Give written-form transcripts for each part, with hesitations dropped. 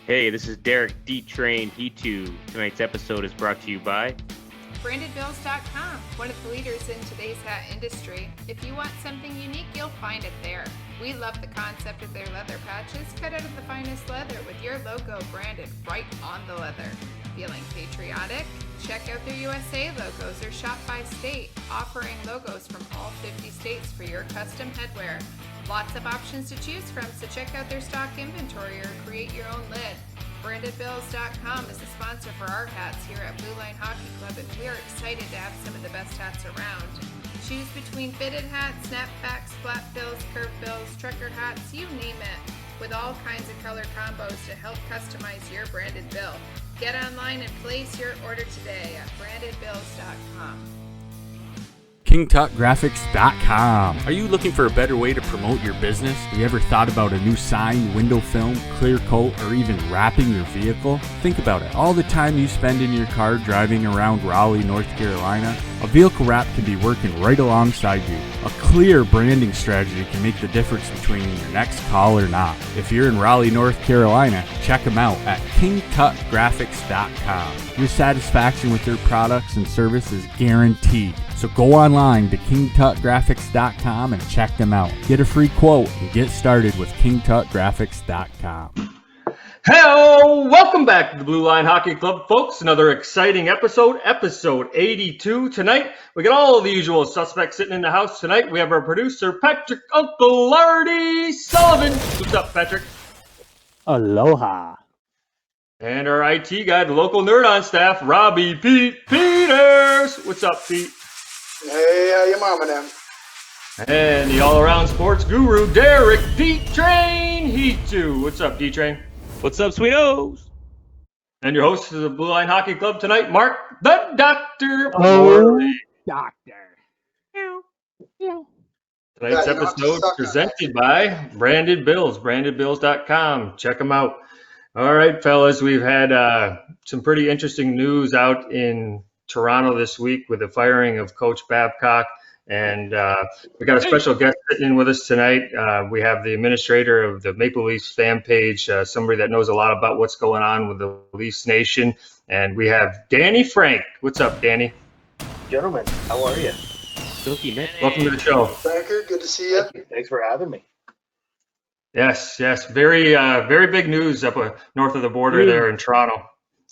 Hey, this is Derek D-Train He2. Tonight's episode is brought to you by BrandedBills.com, one of the leaders in today's hat industry. If you want something unique, you'll find it there. We love the concept of their leather patches, cut out of the finest leather with your logo branded right on the leather. Feeling patriotic? Check out their USA logos or shop by state, offering logos from all 50 states for your custom headwear. Lots of options to choose from, so check out their stock inventory or create your own lid. BrandedBills.com is the sponsor for our hats here at Blue Line Hockey Club, and we are excited to have some of the best hats around. Choose between fitted hats, snapbacks, flat bills, curved bills, trucker hats, you name it, with all kinds of color combos to help customize your branded bill. Get online and place your order today at BrandedBills.com. KingTutGraphics.com. Are you looking for a better way to promote your business? Have you ever thought about a new sign, window film, clear coat, or even wrapping your vehicle? Think about it. All the time you spend in your car driving around Raleigh, North Carolina, a vehicle wrap can be working right alongside you. A clear branding strategy can make the difference between your next call or not. If you're in Raleigh, North Carolina, check them out at KingTutGraphics.com. Your satisfaction with their products and service is guaranteed. So go online to KingTutGraphics.com and check them out. Get a free quote and get started with KingTutGraphics.com. Hello, welcome back to the Blue Line Hockey Club, folks. Another exciting episode 82. Tonight, we got all the usual suspects sitting in the house tonight. We have our producer, Patrick Uncle Lardy Sullivan. What's up, Patrick? Aloha. And our IT guy, the local nerd on staff, Robbie Pete Peters. What's up, Pete? Hey, how your mama them? And the all-around sports guru, Derek D-Train He2. What's up, D-Train? What's up, sweetos? And your host of the Blue Line Hockey Club tonight, Mark the Doctor Oh, Morley. doctor. Tonight's Yeah, you have to episode suck on presented by Branded Bills, brandedbills.com. Check them out. All right, fellas, we've had some pretty interesting news out in Toronto this week with the firing of Coach Babcock. And we got a special guest sitting in with us tonight. We have the administrator of the Maple Leafs fan page, somebody that knows a lot about what's going on with the Leafs Nation. And we have Danny Frank. What's up, Danny? Gentlemen, how are you? Welcome to the show. Franker, good to see you. Thanks for having me. Yes. Very big news up north of the border there in Toronto.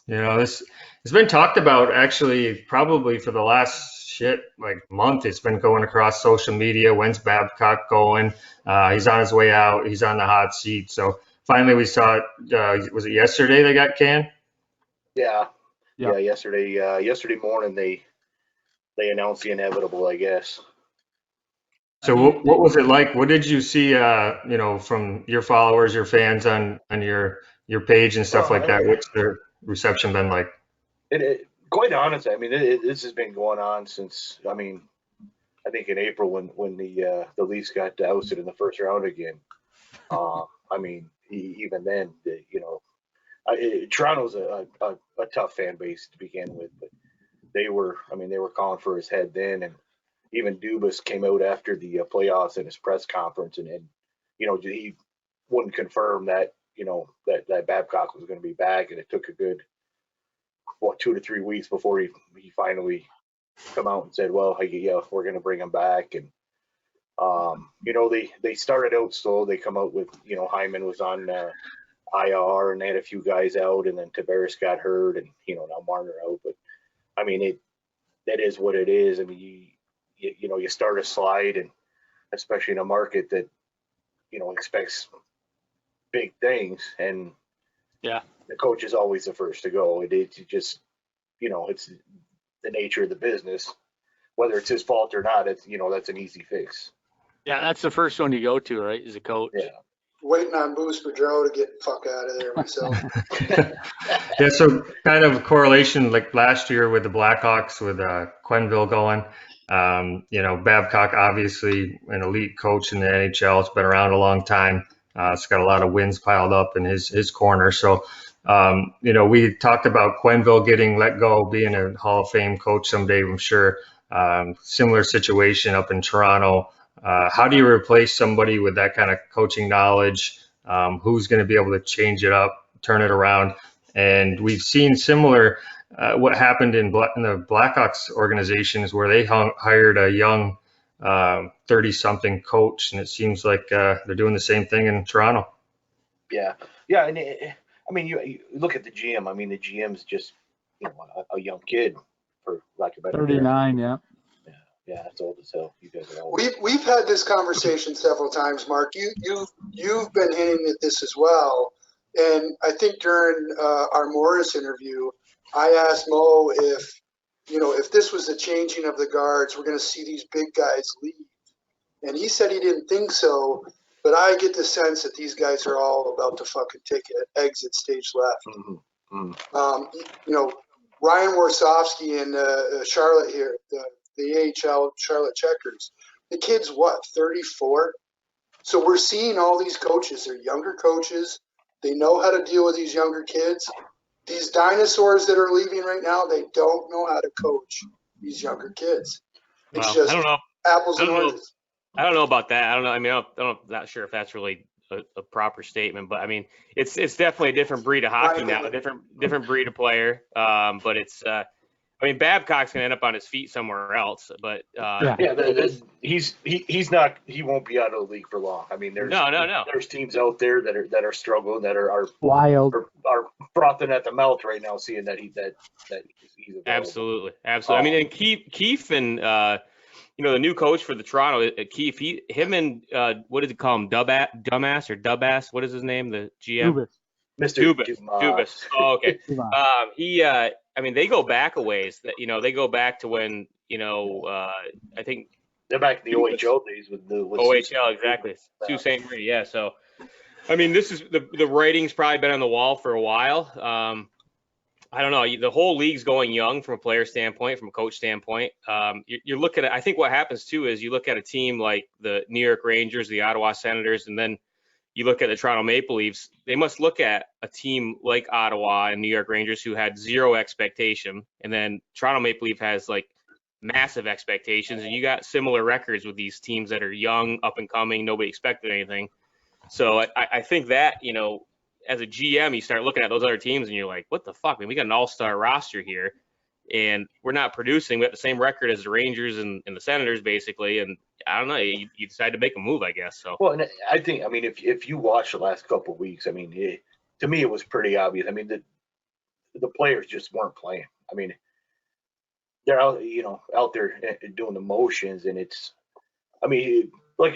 You know, this has been talked about actually probably for the last month. It's been going across social media. When's Babcock going? He's on his way out. He's on the hot seat. So finally we saw it. Was it yesterday they got canned? Yeah. Yesterday morning they announced the inevitable, I guess. So what was it like? What did you see, from your followers, your fans on your page and stuff like that? What's their reception been like? Quite honest, I mean, this has been going on since, I think in April when the Leafs got ousted in the first round again. Even then, Toronto's a tough fan base to begin with, but they were calling for his head then, and even Dubas came out after the playoffs in his press conference, and he wouldn't confirm that that Babcock was going to be back, and it took a good 2 to 3 weeks before he finally come out and said, well, yeah, we're going to bring him back. And they started out slow. They come out with Hyman was on IR, and they had a few guys out, and then Tavares got hurt, and now Marner out. But that is what it is. I mean, you start a slide, and especially in a market that expects big things, and the coach is always the first to go. It's just it's the nature of the business. Whether it's his fault or not, it's that's an easy fix. Yeah, that's the first one you go to, right? Is a coach. Yeah. Waiting on Boost Boudreau to get the fuck out of there myself. Yeah, so kind of a correlation like last year with the Blackhawks with Quenneville going. Babcock, obviously an elite coach in the NHL. It's been around a long time. It's got a lot of wins piled up in his corner. So, we talked about Quenneville getting let go, being a Hall of Fame coach someday, I'm sure. Similar situation up in Toronto. How do you replace somebody with that kind of coaching knowledge? Who's going to be able to change it up turn it around. And we've seen similar what happened in the Blackhawks organizations where they hired a young 30-something coach, and it seems like they're doing the same thing in Toronto. Yeah, and I mean, you look at the GM. I mean, the GM's just a young kid, for lack of a better term. 39, yeah. Yeah, it's old as hell. You guys are old. We've had this conversation several times, Mark. You've been hinting at this as well, and I think during our Morris interview, I asked Mo if this was the changing of the guards, we're going to see these big guys leave, and he said he didn't think so. But I get the sense that these guys are all about to fucking take an exit stage left. Mm-hmm. Ryan Warsofsky and Charlotte here, the AHL Charlotte Checkers. The kid's what, 34? So we're seeing all these coaches. They're younger coaches. They know how to deal with these younger kids. These dinosaurs that are leaving right now, they don't know how to coach these younger kids. It's Well, just I don't know. apples I and don't know. oranges. I don't know about that. I don't know. I mean, I'm not sure if that's really a proper statement, but I mean, it's definitely a different breed of hockey now, a different breed of player. But it's, I mean, Babcock's gonna end up on his feet somewhere else. But He won't be out of the league for long. I mean, there's There's teams out there that are struggling, that are Wild. are frothing at the mouth right now, seeing that he's available. absolutely. I mean, and Keefe and the new coach for the Toronto, Keefe, him and what did he call him? Dumbass? What is his name? The GM? Dubas. Mr. Dubas. Oh, okay. Dumas. I mean, they go back a ways. That they go back to when I think They're back in the OHL days with OHL, exactly. Sault Ste. Marie, yeah. So, I mean, this is the writing's probably been on the wall for a while. I don't know. The whole league's going young from a player standpoint, from a coach standpoint. You look at it. I think what happens too is you look at a team like the New York Rangers, the Ottawa Senators, and then you look at the Toronto Maple Leafs. They must look at a team like Ottawa and New York Rangers who had zero expectation, and then Toronto Maple Leaf has like massive expectations, and you got similar records with these teams that are young, up and coming, nobody expected anything. So I think that as a GM, you start looking at those other teams and you're like, what the fuck? I mean, we got an all-star roster here and we're not producing. We have the same record as the Rangers and the Senators, basically. And I don't know, you decide to make a move, I guess. So, well, and I think, I mean, if you watch the last couple of weeks, I mean, to me, it was pretty obvious. I mean, the players just weren't playing. I mean, they're out there doing the motions, and it's, I mean, like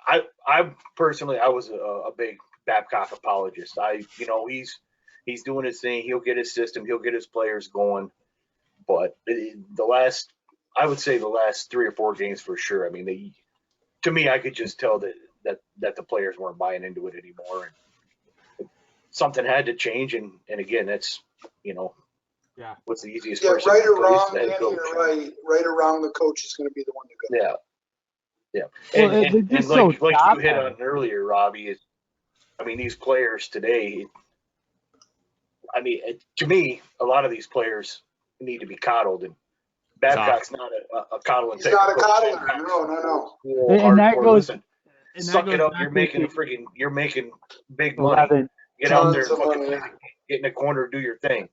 I personally, I was a big Babcock apologist. He's doing his thing. He'll get his system. He'll get his players going. But I would say the last 3 or 4 games for sure. I mean, to me, I could just tell that the players weren't buying into it anymore. And something had to change. And again, that's, what's the easiest person? Right or wrong, Danny, you're right. Right or wrong, the coach is going to be the one to go. Yeah. Well, And like you hit on earlier, Robbie, I mean, these players today, I mean, to me, a lot of these players need to be coddled, and Babcock's not a coddling. He's not a coddler. No. And that goes. Suck it up. You're making big money. 11. Get out there, get in the corner, do your thing.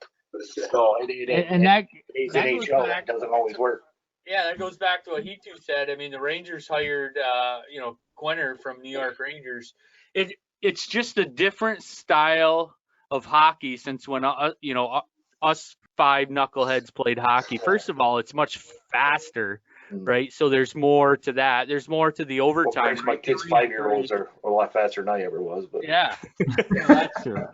So That NHL, that doesn't always work. Yeah, that goes back to what he too said. I mean, the Rangers hired, Quenner from New York Rangers. It's just a different style of hockey since when us 5 knuckleheads played hockey. First of all, it's much faster, right? So there's more to that. There's more to the overtime. Well, my kids' 5-year-olds are a lot faster than I ever was. But yeah, that's true.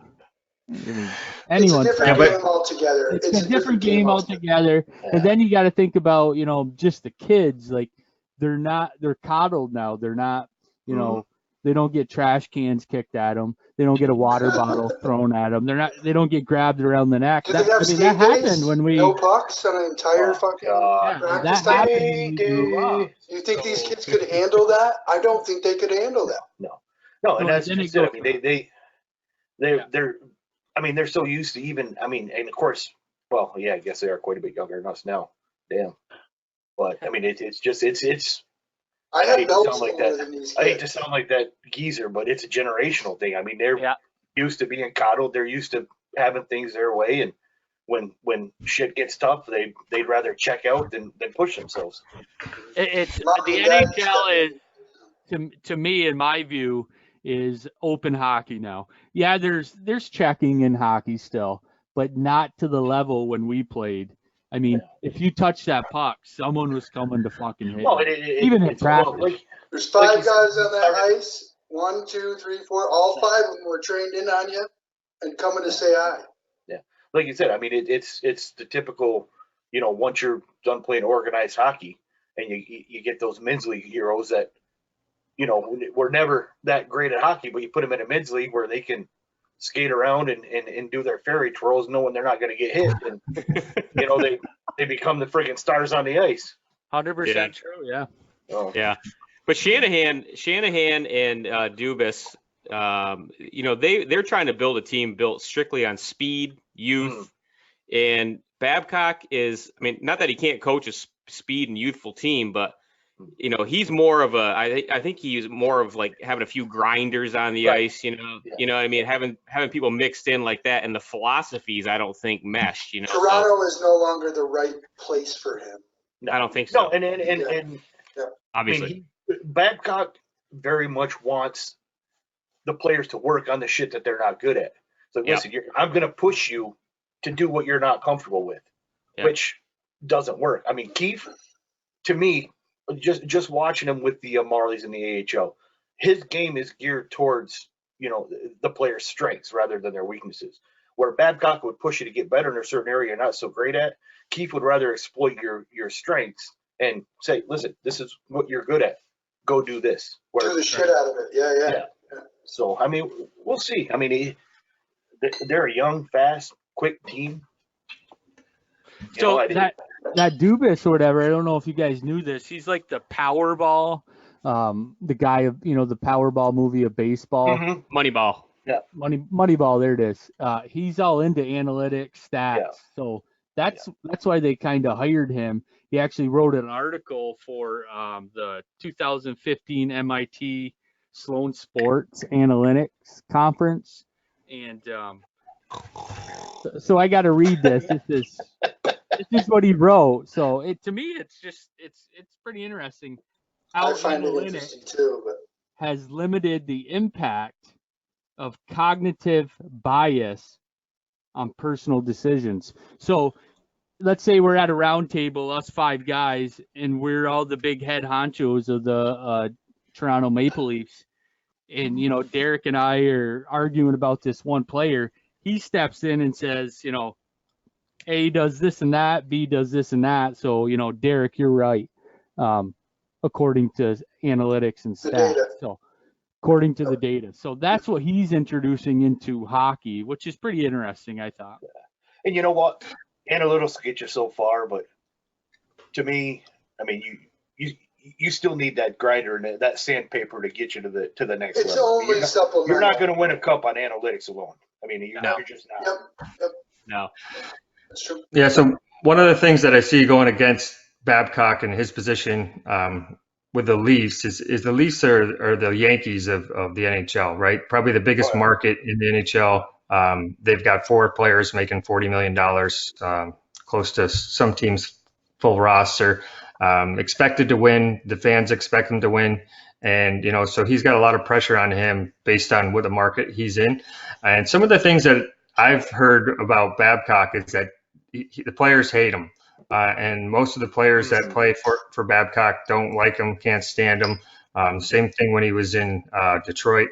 Anyone. It's a different game altogether. It's a different game altogether. Yeah. And then you got to think about, just the kids. Like they're coddled now. They're not, they don't get trash cans kicked at them. They don't get a water bottle thrown at them. They don't get grabbed around the neck. That happened when we. No pucks on an entire fucking practice that time. happened. You think these kids could handle that? I don't think they could handle that. No, and that's just it. I mean, they're. I mean, they're so used to even. I mean, and of course, well, yeah, I guess they are quite a bit younger than us now. Damn. But I mean, it's just. I hate to sound like that. I hate to sound like that geezer, but it's a generational thing. I mean, used to being coddled. They're used to having things their way, and when shit gets tough, they'd rather check out than push themselves. It's the Mommy and dad NHL is, to me, in my view, is open hockey now. Yeah, there's checking in hockey still, but not to the level when we played. I mean, if you touch that puck, someone was coming to fucking hit Well, you. Even in practice. There's 5 Like guys you on that said- ice. 1, 2, 3, 4. All 5 of them were trained in on you and coming to say hi. Like you said, I mean, it's the typical, once you're done playing organized hockey and you get those men's league heroes that, were never that great at hockey, but you put them in a men's league where they can skate around and do their fairy twirls knowing they're not going to get hit. And, they become the friggin' stars on the ice. 100% true, yeah. Oh. Yeah, but Shanahan and Dubas, they're trying to build a team built strictly on speed, youth, and Babcock is, I mean, not that he can't coach a speed and youthful team, but he's more of I think he's more of like having a few grinders on the Right. ice, you know what I mean, having people mixed in like that, and the philosophies I don't think meshed, so Toronto is no longer the right place for him. I don't think so. No, and Obviously. Babcock very much wants the players to work on the shit that they're not good at. So Yeah. listen, I'm going to push you to do what you're not comfortable with, Yeah. which doesn't work. I mean, Keefe, to me, just watching him with the Marlies in the AHL, his game is geared towards the players' strengths rather than their weaknesses. Where Babcock would push you to get better in a certain area you're not so great at, Keefe would rather exploit your strengths and say, listen, this is what you're good at. Go do this. Do the shit out of it. Yeah. So, I mean, we'll see. I mean, they're a young, fast, quick team. So that Dubas or whatever, I don't know if you guys knew this. He's like the Powerball, the guy of the Powerball movie of baseball. Mm-hmm. Moneyball. Moneyball, there it is. He's all into analytics, stats. Yeah. So that's why they kind of hired him. He actually wrote an article for the 2015 MIT Sloan Sports Analytics Conference, and so I got to read this. This is what he wrote. So to me, it's pretty interesting how I find it analytics interesting too. But has limited the impact of cognitive bias on personal decisions. So let's say we're at a round table, us 5 guys, and we're all the big head honchos of the Toronto Maple Leafs. And, Derek and I are arguing about this one player. He steps in and says, A does this and that, B does this and that. So, Derek, you're right. According to analytics and The stats. data. So according to the data. So that's what he's introducing into hockey, which is pretty interesting, I thought. And you know what? Analytics get you so far, but to me, I mean, you still need that grinder and that sandpaper to get you to the next it's level. only supplemental. You're not going to win a cup on analytics alone. I mean, you're just not. Yep. No. That's true. Yeah, so one of the things that I see going against Babcock and his position with the Leafs is the Leafs are the Yankees of the NHL, right? Probably the biggest market in the NHL. They've got 4 players making $40 million, close to some teams' full roster. Expected to win. The fans expect him to win. And, so he's got a lot of pressure on him based on what the market he's in. And some of the things that I've heard about Babcock is that the players hate him. And most of the players that play for Babcock don't like him, can't stand him. Same thing when he was in Detroit.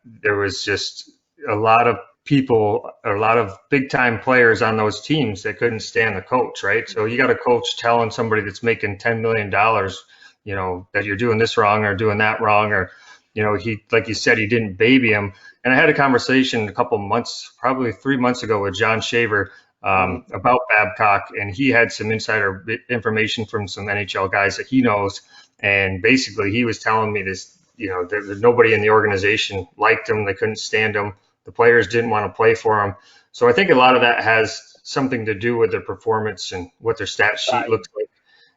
There was just a lot of people, a lot of big time players on those teams that couldn't stand the coach, right? So you got a coach telling somebody that's making $10 million, that you're doing this wrong or doing that wrong, or, he, like you said, he didn't baby him. And I had a conversation a couple months, probably 3 months ago with John Shaver about Babcock, and he had some insider information from some NHL guys that he knows. And basically he was telling me this, that nobody in the organization liked him. They couldn't stand him. The players didn't want to play for him. So I think a lot of that has something to do with their performance and what their stat sheet looks like.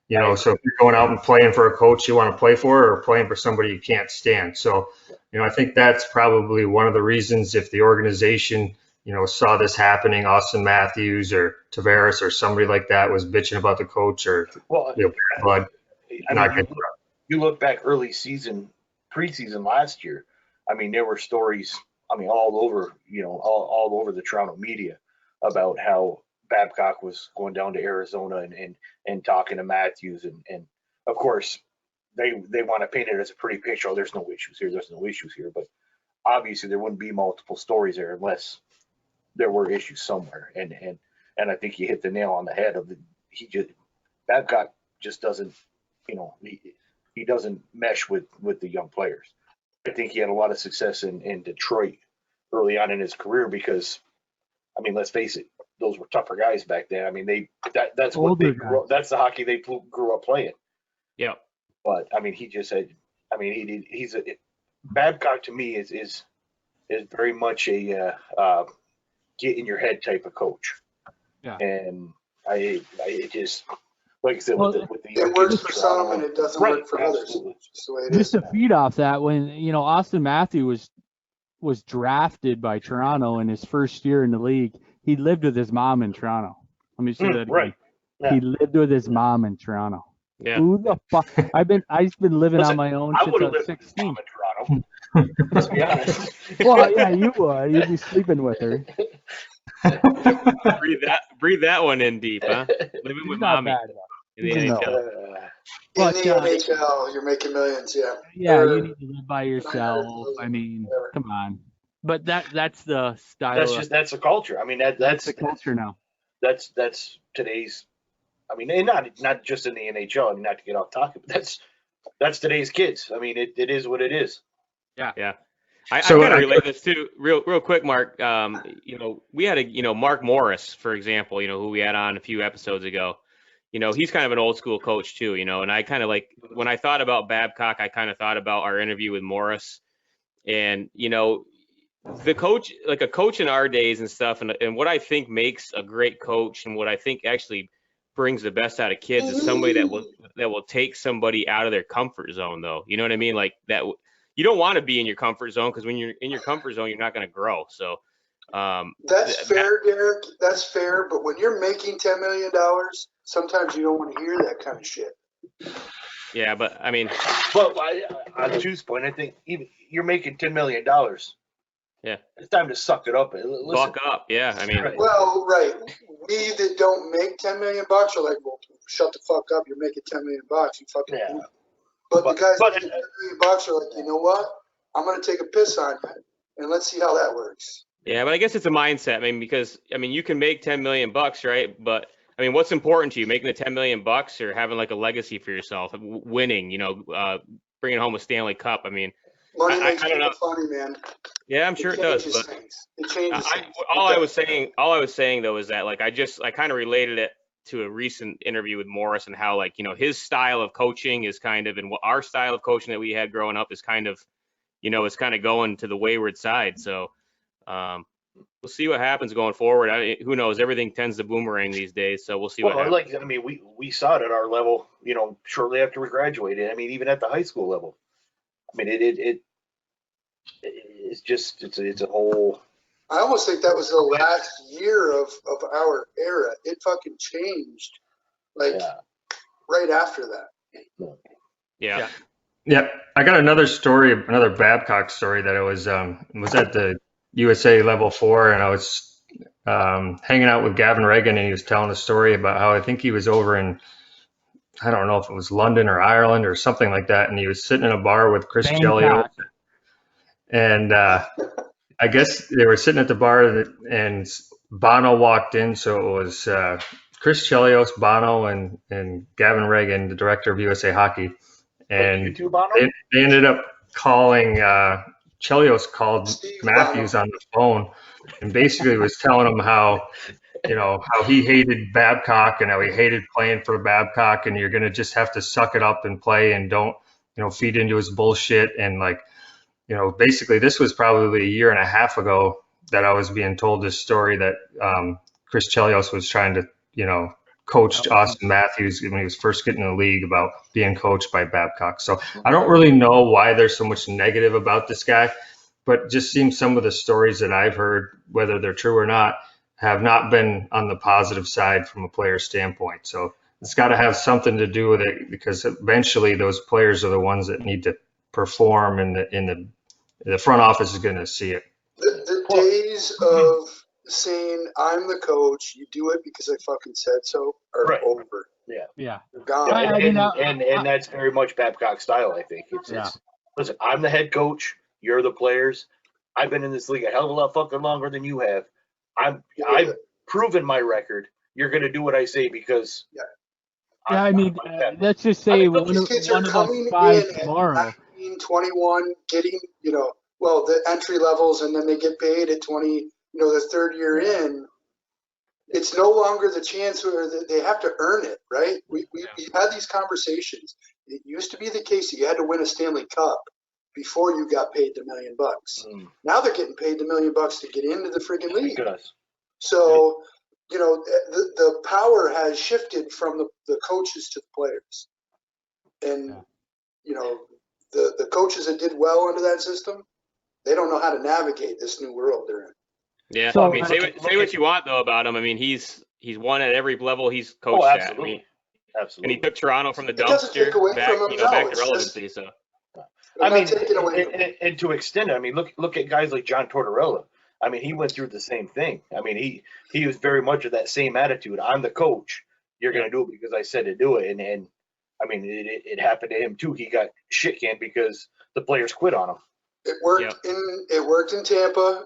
You know, so if you're going out and playing for a coach you want to play for, or playing for somebody you can't stand. So, you know, I think that's probably one of the reasons if the organization, you know, saw this happening, Austin Matthews or Tavares or somebody like that was bitching about the coach or, Well, you know, blood. I mean, you look back early season, preseason last year. I mean, there were stories. I mean, all over, you know, all over the Toronto media about how Babcock was going down to Arizona and talking to Matthews, and of course they want to paint it as a pretty picture. Oh, there's no issues here. There's no issues here. But obviously there wouldn't be multiple stories there unless there were issues somewhere. And I think you hit the nail on the head of Babcock just doesn't, you know, he doesn't mesh with the young players. I think he had a lot of success in Detroit early on in his career because, I mean, let's face it, those were tougher guys back then. I mean, that's what they grew up, that's the hockey they grew up playing. Yeah. But I mean, he just had, I mean, Babcock to me is very much a get in your head type of coach. Yeah. And I just, like I said, Well, with the It works for some and it doesn't work for others. absolutely. Just the way it is. Just to feed off that, when you know Austin Matthews was drafted by Toronto in his first year in the league, he lived with his mom in Toronto. Let me say that again. Right. Yeah. He lived with his mom in Toronto. Yeah. Who the fuck? I've been living Listen, on my own I since would I have was lived with 16. mom in Toronto. Let's be honest. Well, yeah, you would. You'd be sleeping with her. breathe that one in deep, huh? Living He's with not mommy bad. in the No. NHL. In But, the NHL, you're making millions, yeah. Yeah, Or- you need to live by yourself. I mean, come on. But that's the style. That's the culture. I mean, that's that's the culture now. that's today's. I mean, and not just in the NHL. I mean, not to get off topic, but that's today's kids. I mean, it is what it is. Yeah. I So, kind of relate this to real quick, Mark. You know, we had Mark Morris, for example, you know, who we had on a few episodes ago. You know, he's kind of an old school coach too, you know, and I kind of like when I thought about Babcock, I kind of thought about our interview with Morris and, you know, the coach, like a coach in our days and stuff. And what I think makes a great coach and what I think actually brings the best out of kids is somebody that will take somebody out of their comfort zone though. You know what I mean? Like that. You don't want to be in your comfort zone because when you're in your comfort zone, you're not going to grow. So That's fair, Derek. That's fair. But when you're making $10 million, sometimes you don't want to hear that kind of shit. yeah, but I mean, But on Chu's point, I think even you're making $10 million. Yeah. It's time to suck it up. Listen, buck up. Yeah, I mean, Right. Well, right. We that don't make $10 million are like, well, shut the fuck up. You're making $10 million. You fucking. Yeah. But the guys but- making $10 million are like, you know what? I'm gonna take a piss on you, and let's see how that works. yeah, but I guess it's a mindset. I mean, because I mean, you can make $10 million, right? But I mean, what's important to you, making the $10 million or having like a legacy for yourself, winning? You know, bringing home a Stanley Cup. I mean, Money makes I don't people know. funny, man. yeah, I'm sure it does. changes But things. It changes things. all I was saying though is that like I kind of related it to a recent interview with Morris and how like, you know, his style of coaching is kind of, and what our style of coaching that we had growing up is kind of, you know, it's kind of going to the wayward side. So we'll see what happens going forward. Who knows? Everything tends to boomerang these days. So we'll see what happens. like I mean, we saw it at our level. You know, shortly after we graduated. I mean, even at the high school level. I mean, it's just it's a whole. I almost think that was the last year of our era. It fucking changed, like Yeah. right after that. Yeah. Yeah, I got another story, another Babcock story that I was at the USA Level 4, and I was hanging out with Gavin Regan, and he was telling a story about how I think he was over in, I don't know if it was London or Ireland or something like that, and he was sitting in a bar with Chris Chelios, and I guess they were sitting at the bar, and Bono walked in, so it was Chris Chelios, Bono, and Gavin Regan, the director of USA Hockey. And You too, Bono? they ended up calling, Chelios called Steve Matthews on the phone and basically was telling him how, you know, how he hated Babcock and how he hated playing for Babcock, and you're going to just have to suck it up and play and don't, you know, feed into his bullshit. And like, you know, basically this was probably a year and a half ago that I was being told this story that Chris Chelios was trying to, you know, coached Austin Matthews when he was first getting in the league about being coached by Babcock. So I don't really know why there's so much negative about this guy, but just seems some of the stories that I've heard, whether they're true or not, have not been on the positive side from a player standpoint. So it's got to have something to do with it, because eventually those players are the ones that need to perform, and the front office is going to see it. The days of saying I'm the coach, you do it because I fucking said so, are Right. over. Yeah. They're gone. And that's very much Babcock style, I think. It's listen, I'm the head coach, you're the players. I've been in this league a hell of a lot fucking longer than you have. I've proven my record. You're gonna do what I say because Yeah, I mean, let's just say one These of kids are us coming five in at tomorrow. 19, 21, getting, the entry levels, and then they get paid at 20, the third year in. It's no longer the chance where they have to earn it, right? We've had these conversations. It used to be the case that you had to win a Stanley Cup before you got paid the $1 million. Now they're getting paid the $1 million to get into the freaking league. So, the power has shifted from the coaches to the players. And, the coaches that did well under that system, they don't know how to navigate this new world they're in. Yeah, So, I mean, say what you want though about him. I mean, he's won at every level he's coached at. I mean, Absolutely. and he took Toronto from the It doesn't dumpster take away back, from him, back no, to it's relevancy. So I'm I not taking away mean, from it. and to extend it, I mean, look at guys like John Tortorella. I mean, he went through the same thing. I mean, he was very much of that same attitude. I'm the coach. You're going to do it because I said to do it. And I mean, it happened to him too. He got shit canned because the players quit on him. It worked in Tampa.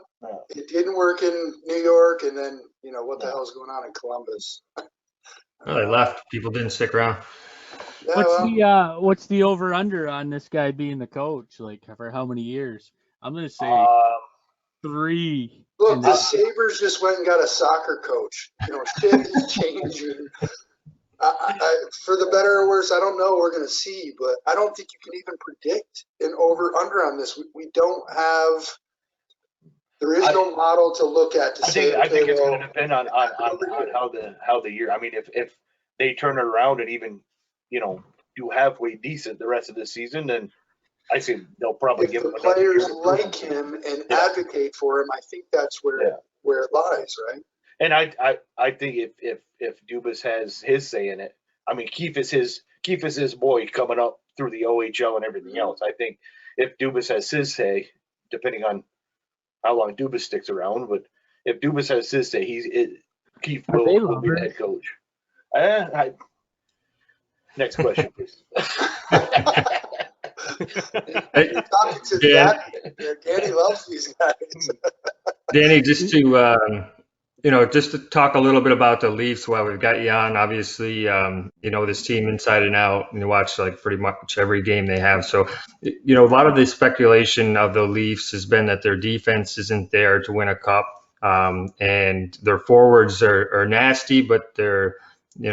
It didn't work in New York, and then what the hell is going on in Columbus? Well, they left. People didn't stick around. Yeah, What's the over under on this guy being the coach? Like, for how many years? I'm gonna say 3. Look, the Sabres just went and got a soccer coach. Shit is changing. For the better or worse, I don't know. We're going to see, but I don't think you can even predict an over/under on this. We don't have. There is no model to look at to say. I think it's going to depend on how the year. I mean, if they turn it around and even do halfway decent the rest of the season, then I say they'll probably give him the another players year. like him and advocate for him. I think that's where it lies, right? And I think if Dubas has his say in it, I mean, Keefe is his boy coming up through the OHL and everything else. I think if Dubas has his say, depending on how long Dubas sticks around, but if Dubas has his say, Keefe will be the head coach. Next question, please. Talking to Danny loves these guys. Danny, just to talk a little bit about the Leafs while we've got you on. Obviously, this team inside and out, and you watch like pretty much every game they have. So, a lot of the speculation of the Leafs has been that their defense isn't there to win a cup, and their forwards are nasty, but they're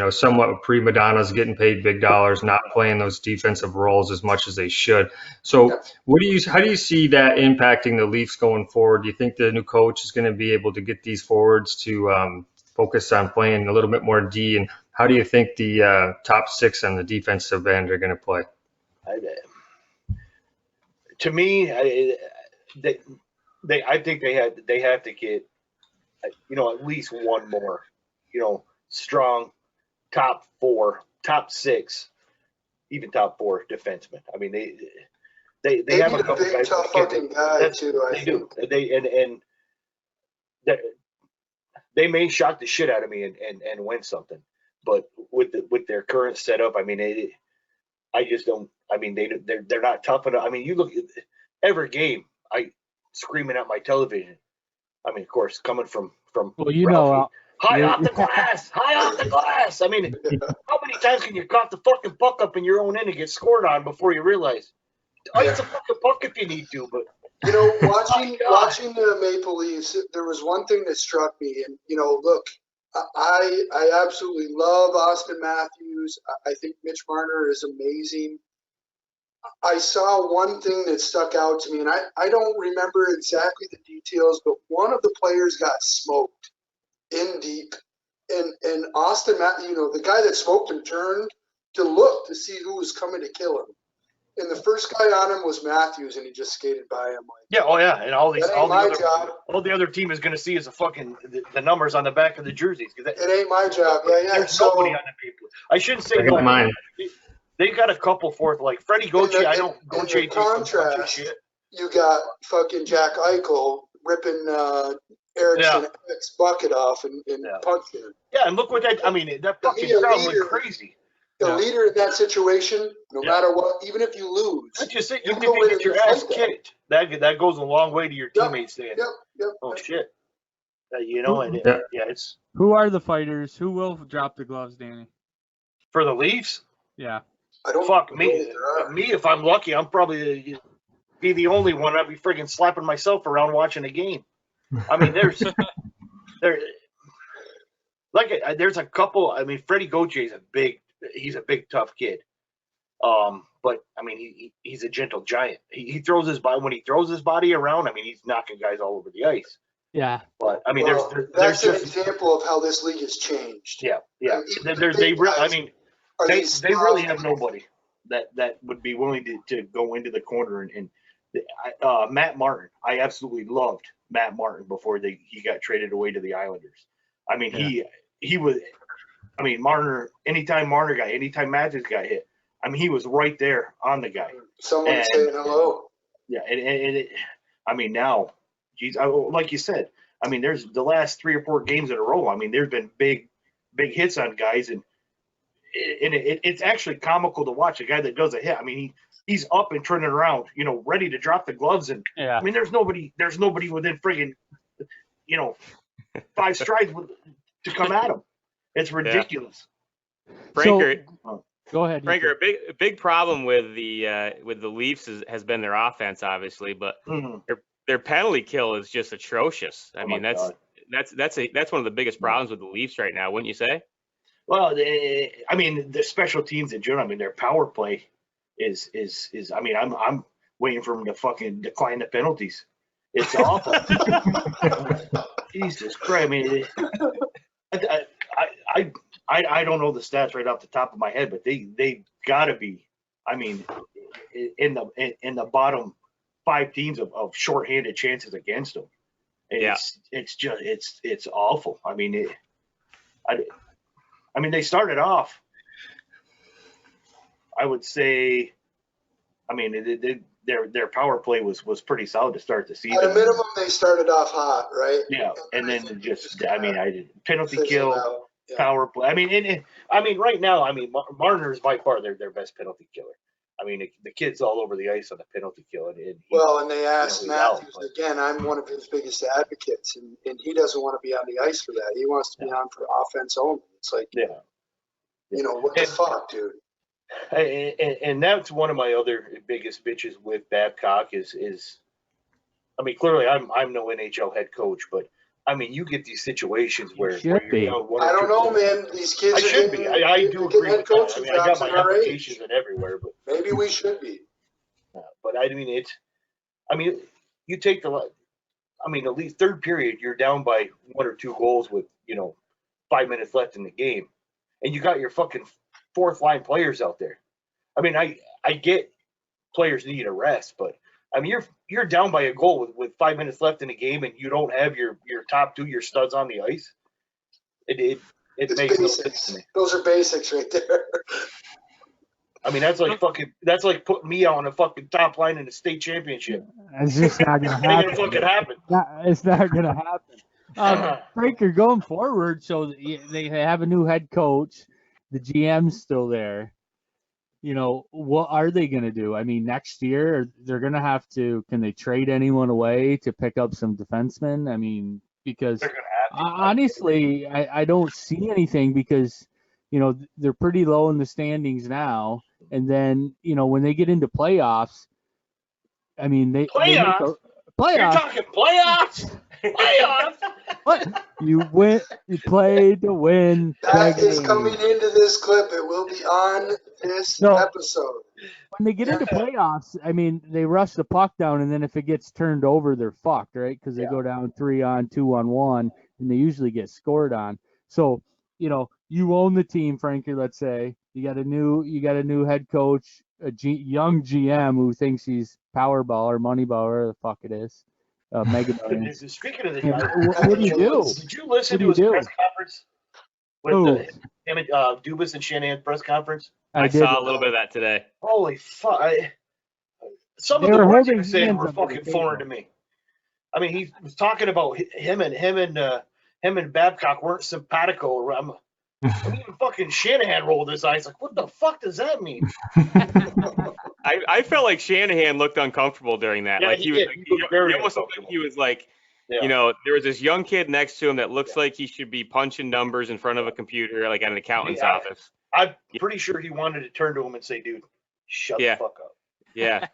somewhat prima donnas, getting paid big dollars, not playing those defensive roles as much as they should. So how do you see that impacting the Leafs going forward? Do you think the new coach is going to be able to get these forwards to focus on playing a little bit more D? And how do you think the top 6 on the defensive end are going to play? To me, I think they have to get at least one more strong top 4, top 6, even top 4 defensemen. I mean, they have a couple big, guys. tough fucking guy too. They do. They may shock the shit out of me and win something, but with their current setup, I mean, I just don't. I mean, they're not tough enough. I mean, you look at every game, I screaming at my television. I mean, of course, coming from Ralphie. High off the glass! High off the glass! I mean, how many times can you cough the fucking puck up in your own end and get scored on before you realize? Ice the fucking puck if you need to, but watching the Maple Leafs, there was one thing that struck me, and look, I absolutely love Austin Matthews. I think Mitch Marner is amazing. I saw one thing that stuck out to me, and I don't remember exactly the details, but one of the players got smoked in deep, and and Austin, the guy that smoked him turned to look to see who was coming to kill him. And the first guy on him was Matthews, and he just skated by him. Yeah, oh yeah, and all the other team is going to see is the numbers on the back of the jerseys. It ain't my job. Yeah. There's nobody on the paper. I shouldn't say I got mine. They got a couple fourth, like Freddie Gauthier. I don't in the contrast, you got fucking Jack Eichel ripping Eriksson X bucket off and punching him. Yeah, and look what that. I mean, that fucking crowd went crazy. The leader in that situation, no matter what, even if you lose, that's just it. Even if you get your ass kicked, that goes a long way to your teammates saying, Yep. "Oh shit," it's. Who are the fighters? Who will drop the gloves, Danny? For the Leafs? Yeah. I don't. Fuck me. Me, if I'm lucky, I'm probably be the only one. I'd be friggin' slapping myself around watching a game. I mean, there's a couple. I mean, Freddie Gauthier is he's a big tough kid. But I mean, he's a gentle giant. He throws his body when he throws his body around. I mean, he's knocking guys all over the ice. Yeah. But I mean, that's an example of how this league has changed. Yeah. They really have nobody that would be willing to go into the corner and Matt Martin. I absolutely loved Matt Martin before he got traded away to the Islanders. I mean, he was. I mean, Marner. Anytime Matthews got hit, I mean, he was right there on the guy. Someone saying hello. Yeah, I mean, now, geez, like you said, I mean, there's the last 3 or 4 games in a row. I mean, there's been big hits on guys, and it's actually comical to watch a guy that does a hit. I mean, he's up and turning around, ready to drop the gloves, and I mean, there's nobody within friggin', 5 strides to come at him. It's ridiculous. Franker, go ahead. Franker, a big problem with the Leafs has been their offense, obviously, but their penalty kill is just atrocious. I mean, that's one of the biggest problems with the Leafs right now, wouldn't you say? Well, I mean, the special teams in general. I mean, their power play is. I mean, I'm waiting for them to fucking decline the penalties. It's awful. Jesus Christ! I mean, I don't know the stats right off the top of my head, but they gotta be. I mean, in the bottom 5 teams of shorthanded chances against them. It's awful. I mean, I mean, they started off, I would say, I mean, their power play was pretty solid to start the season. At a minimum, they started off hot, right? Yeah, and then penalty kill, power play. I mean, right now, I mean, Marner is by far their best penalty killer. I mean, the kid's all over the ice on the penalty kill. And they asked Matthews again. I'm one of his biggest advocates, and he doesn't want to be on the ice for that. He wants to be on for offense only. It's like, what the fuck, dude? And that's one of my other biggest bitches with Babcock is I mean, clearly I'm no NHL head coach, but I mean, you get these situations where you're down 1 or 2 I don't know, man. These kids I should be. I do agree with that. I mean, I got my applications and everywhere, but maybe we should be. But I mean, you take at least third period, you're down by 1 or 2 goals with 5 minutes left in the game, and you got your fucking 4th line players out there. I mean, I get players need a rest, but I mean, you're down by a goal with 5 minutes left in the game, and you don't have your top 2, your studs on the ice. It makes no sense to me. Those are basics right there. I mean, that's like putting me on a fucking top line in the state championship. It's just not gonna happen. It ain't gonna fucking happen. It's not gonna happen. Franker, going forward, so they have a new head coach. The GM's still there. What are they going to do? I mean, next year, they're going to have to, can they trade anyone away to pick up some defensemen? I mean, because honestly, I don't see anything because, they're pretty low in the standings now. And then, when they get into playoffs, I mean, playoffs? You're talking playoffs? Playoffs? What? You played to win. That is coming into this clip. It will be on this episode. When they get into playoffs, I mean, they rush the puck down, and then if it gets turned over, they're fucked, right? Because they go down 3-on, 2-on-1, and they usually get scored on. So you know, you own the team, Frankie. Let's say you got a new head coach, young GM who thinks he's Powerball or Moneyball, or the fuck it is, Mega Millions. Speaking of the What do you do? Did you listen What do to you his do? press conference? With Who? him and Dubas and Shanahan press conference? I did. saw a little bit of that today. Holy fuck. Some They of the were words he holding was saying hands were under the fucking table. foreign to me. I mean, he was talking about him and Babcock weren't simpatico. Even fucking Shanahan rolled his eyes like, what the fuck does that mean? I felt like Shanahan looked uncomfortable during that. Yeah, like he was, did. like, He looked very almost looked like uncomfortable. he was like, Yeah. you know, there was this young kid next to him that looks like he should be punching numbers in front of a computer, like at an accountant's Yeah. office. I'm pretty sure he wanted to turn to him and say, dude, shut Yeah. the fuck up. Yeah,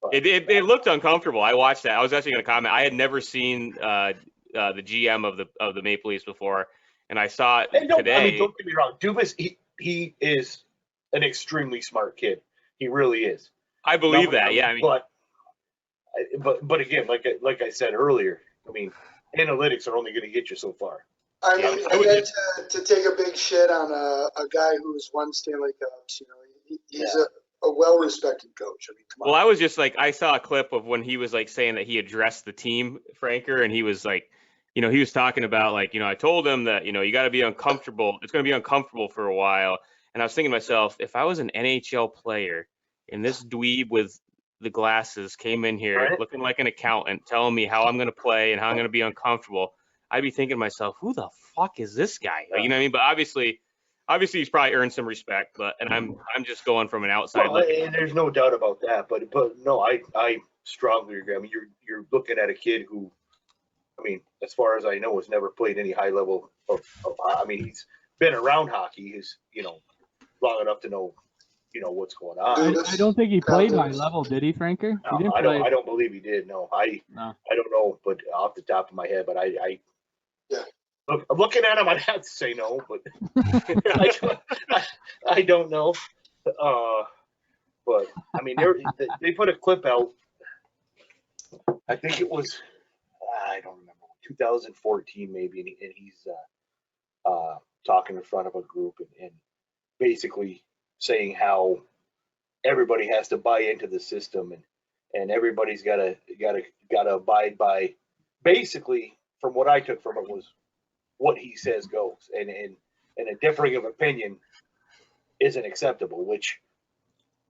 But, it looked uncomfortable. I watched that. I was actually going to comment. I had never seen the GM of the Maple Leafs before, and I saw it and today. I mean, don't get me wrong. Dubas, he is an extremely smart kid. He really is. I believe that. Yeah, I mean, But again, like I said earlier, I mean, analytics are only going to get you so far. I Yeah, mean, I would- and then to take a big shit on a guy who's won Stanley Cups, you know, he's a well-respected coach. I mean, come on. well, I was just like, I saw a clip of when he was like saying that he addressed the team, Franker, and he was like, you know, he was talking about like, you know, I told him that, you know, you got to be uncomfortable. It's going to be uncomfortable for a while. And I was thinking to myself, if I was an NHL player and this dweeb with the glasses came in here Right. looking like an accountant, telling me how I'm going to play and how I'm going to be uncomfortable, I'd be thinking to myself, who the fuck is this guy? Like, you know what I mean? But obviously he's probably earned some respect, and I'm just going from an outside Well, look. and there's no doubt about that. But no, I strongly agree. I mean, you're looking at a kid who, I mean, as far as I know, has never played any high level of I mean, he's been around hockey. He's, you know, long enough to know, you know, what's going on. I don't think he played high level, did he, Franker? No, He didn't I play. don't believe he did. No, I don't know, but off the top of my head, but Yeah. Look, looking at him, I'd have to say no, but I don't know. But I mean, they put a clip out. I think it was, I don't remember, 2014 maybe, and he's talking in front of a group and basically saying how everybody has to buy into the system and everybody's gotta abide by. Basically, from what I took from it was what he says goes, and a differing of opinion isn't acceptable. Which,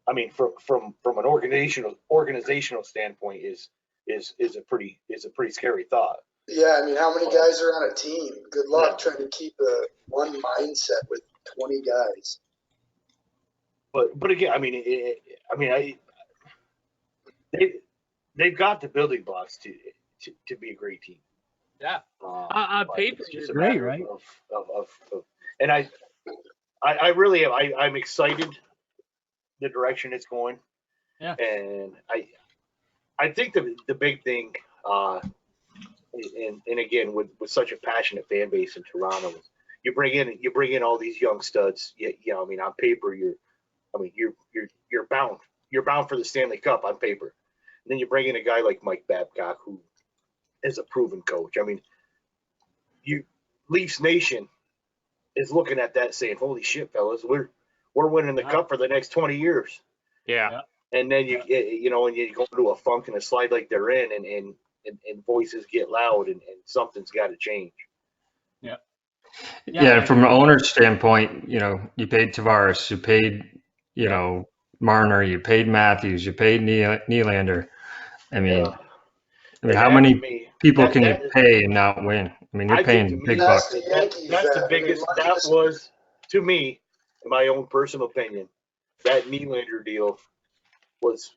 I mean, from an organizational standpoint, is a pretty scary thought. Yeah, I mean, how many guys are on a team? Good luck trying to keep one mindset with 20 guys. But again, I mean, they've got the building blocks to be a great team. Yeah. On paper, it's just they're a great, matter right? of and I really am. I'm excited the direction it's going. Yeah. And I think the big thing, and again with such a passionate fan base in Toronto, is you bring in all these young studs. You know, I mean, on paper you're bound for the Stanley Cup on paper. And then you bring in a guy like Mike Babcock, who is a proven coach. I mean, Leafs Nation is looking at that saying, "Holy shit, fellas, we're winning the cup for the next 20 years." Yeah. And then you know, and you go into a funk and a slide like they're in, and voices get loud, and something's got to change. Yeah, from an owner's standpoint, you know, you paid Tavares, you paid, you know, Marner, you paid Matthews, you paid Nylander. I mean, how many people can you pay and not win? I mean, you're paying big bucks. That's the biggest. That was, to me, in my own personal opinion, that Nylander deal was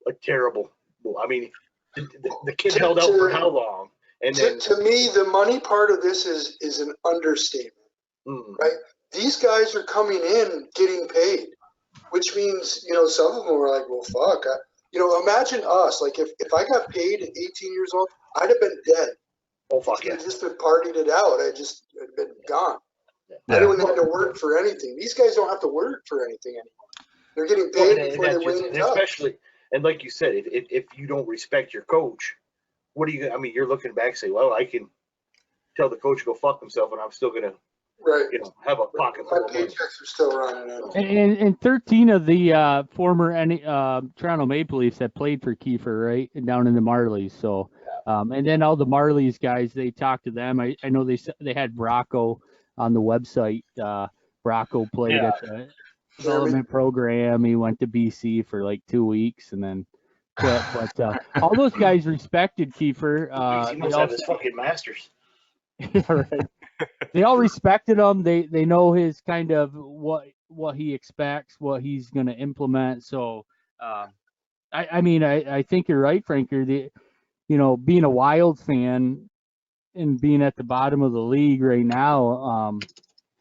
a terrible. I mean, the kid held out for how long? And then, To me, the money part of this is an understatement, right? These guys are coming in getting paid, which means, you know, some of them were like, well, fuck. You know, imagine us. Like, if I got paid at 18 years old, I'd have been dead. oh fuck yeah. I'd just been partied it out. I'd been gone. I Yeah. didn't have to work for anything. These guys don't have to work for anything anymore. They're getting paid before they win the cup. Especially, and like you said, if you don't respect your coach, what are you? I mean, you're looking back and say, well, I can tell the coach to go fuck himself, and I'm still gonna Right. have a pocket My full of money. paychecks are still running in. And 13 of the former Toronto Maple Leafs that played for Kiefer, right, and down in the Marlies. So, and then all the Marlies guys, they talked to them. I know they had Bracco on the website. Bracco played at the development program. He went to BC for like 2 weeks and then quit. But all those guys respected Kiefer. He must have his fucking masters. Yeah, right. They all respected him. They know his kind of what he expects, what he's going to implement. So, I mean, I think you're right, Franker. Being a Wild fan and being at the bottom of the league right now,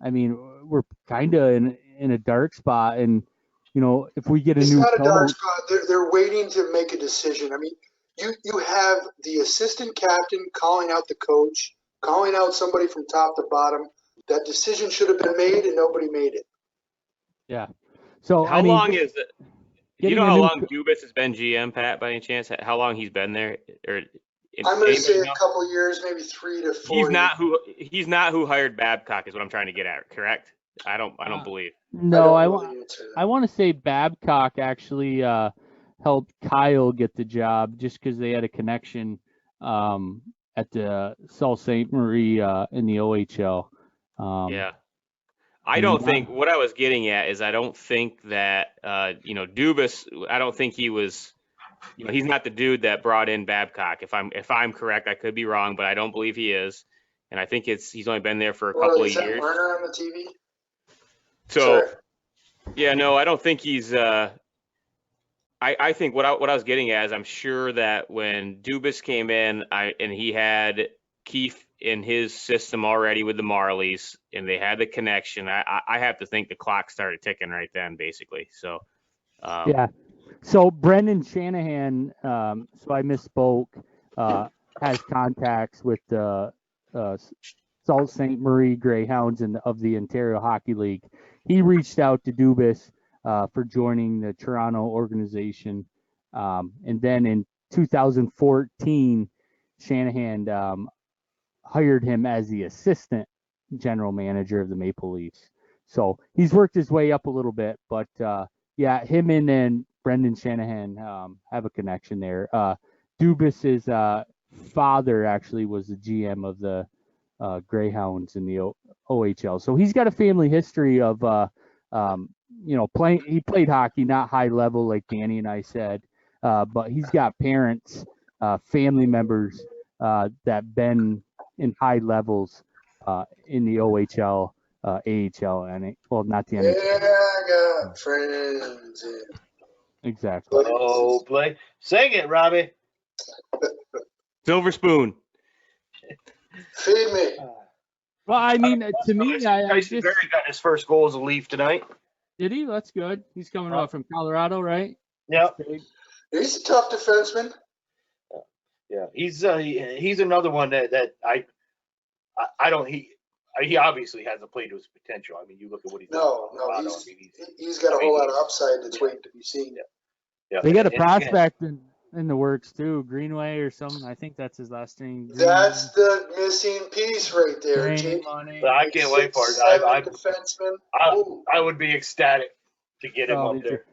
I mean, we're kind of in a dark spot. And, if we get a new It's not a dark coach, spot. They're waiting to make a decision. I mean, you have the assistant captain calling out the coach, calling out somebody from top to bottom. That decision should have been made, and nobody made it. yeah. So How long is it? Do you getting know a how new long Dubas has been GM, Pat, by any chance? How long he's been there? Or I'm going to say anybody know? a couple years, maybe 3 to 4. He's not who hired Babcock, is what I'm trying to get at. Correct? I don't believe. No, I want. want to say Babcock actually helped Kyle get the job just because they had a connection at the Sault Ste. Marie in the OHL. Yeah. I don't think what I was getting at is I don't think that Dubas. I don't think he was. He's not the dude that brought in Babcock. If I'm correct, I could be wrong, but I don't believe he is. And I think he's only been there for a couple of Is that years. Werner on the TV? So, Sorry. yeah, no, I don't think he's. I think what I was getting at is I'm sure that when Dubas came in, and he had Keefe in his system already with the Marlies, and they had the connection. I have to think the clock started ticking right then, basically. So. Yeah. So Brendan Shanahan, so I misspoke, has contacts with the Sault Ste. Marie Greyhounds of the Ontario Hockey League. He reached out to Dubas for joining the Toronto organization. And then in 2014, Shanahan hired him as the assistant general manager of the Maple Leafs. So he's worked his way up a little bit, but yeah, him and then Brendan Shanahan have a connection there. Dubas's father actually was the GM of the Greyhounds in the OHL, so he's got a family history of playing. He played hockey, not high level like Danny and I said, but he's got parents, family members that been in high levels in the OHL, AHL, and not the NHL. Yeah, I got friends. Exactly. Oh, play. Sing it, Robbie. Silver spoon. Feed me. Well, I mean, to me, I Tyson just Berry got his first goal as a Leaf tonight. did he? That's good. He's coming off from Colorado, right? Yep. He's a tough defenseman. Yeah, he's another one that I don't he obviously hasn't played to his potential. I mean, you look at what he's done. No, in Colorado, he's got a whole lot of upside that's waiting to be seen. Yeah. They got a And- prospect in the works too, Greenway or something. I think that's his last name. That's the missing piece right there. Green JD, money. But I can't wait for it. 6'7" defenseman. Ooh. I would be ecstatic to get him Oh, up me too. there.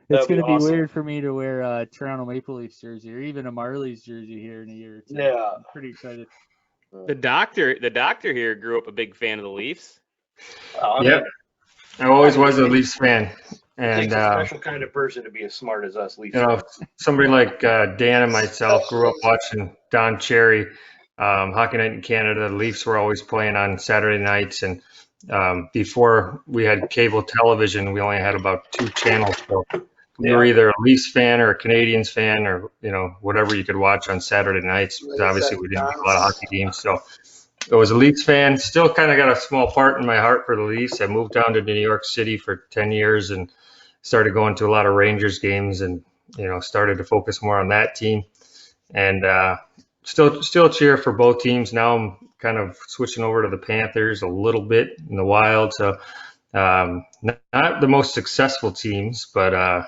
It's That'd be going to be awesome. weird for me to wear a Toronto Maple Leafs jersey or even a Marlies jersey here in a year or two. Yeah. I'm pretty excited. The doctor here grew up a big fan of the Leafs. Yep. I always was a Leafs fan. It And, takes a special kind of person to be as smart as us Leafs. somebody like Dan and myself grew up watching Don Cherry, Hockey Night in Canada. The Leafs were always playing on Saturday nights. And before we had cable television, we only had about 2 channels. So we were either a Leafs fan or a Canadians fan or, whatever you could watch on Saturday nights. Because obviously we didn't get a lot of hockey games. So I was a Leafs fan. Still kind of got a small part in my heart for the Leafs. I moved down to New York City for 10 years and started going to a lot of Rangers games and, started to focus more on that team. And still cheer for both teams. Now I'm kind of switching over to the Panthers a little bit in the Wild. So not the most successful teams, but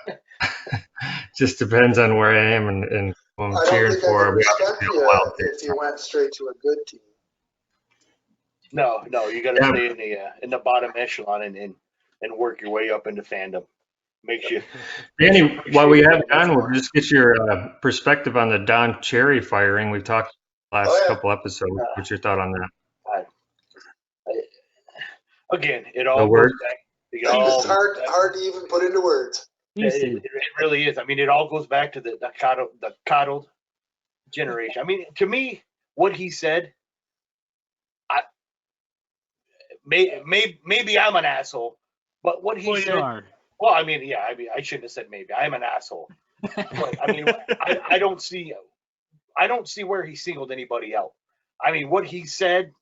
just depends on where I am and who I'm I don't cheering think I for. could We respect obviously have a you Wild if pick. you went straight to a good team. No, you got to stay in the bottom echelon and work your way up into fandom. Makes you. Danny, while we have you on, we'll just get your perspective on the Don Cherry firing. We've talked last couple episodes. What's your thought on that? Again, it all goes back. It's hard to even put into words. It really is. I mean, it all goes back to the coddled generation. I mean, to me, what he said, maybe I'm an asshole, but what he said. Well, I mean, yeah, I shouldn't have said maybe. I'm an asshole. But, I mean, I don't see where he singled anybody out. I mean, what he said.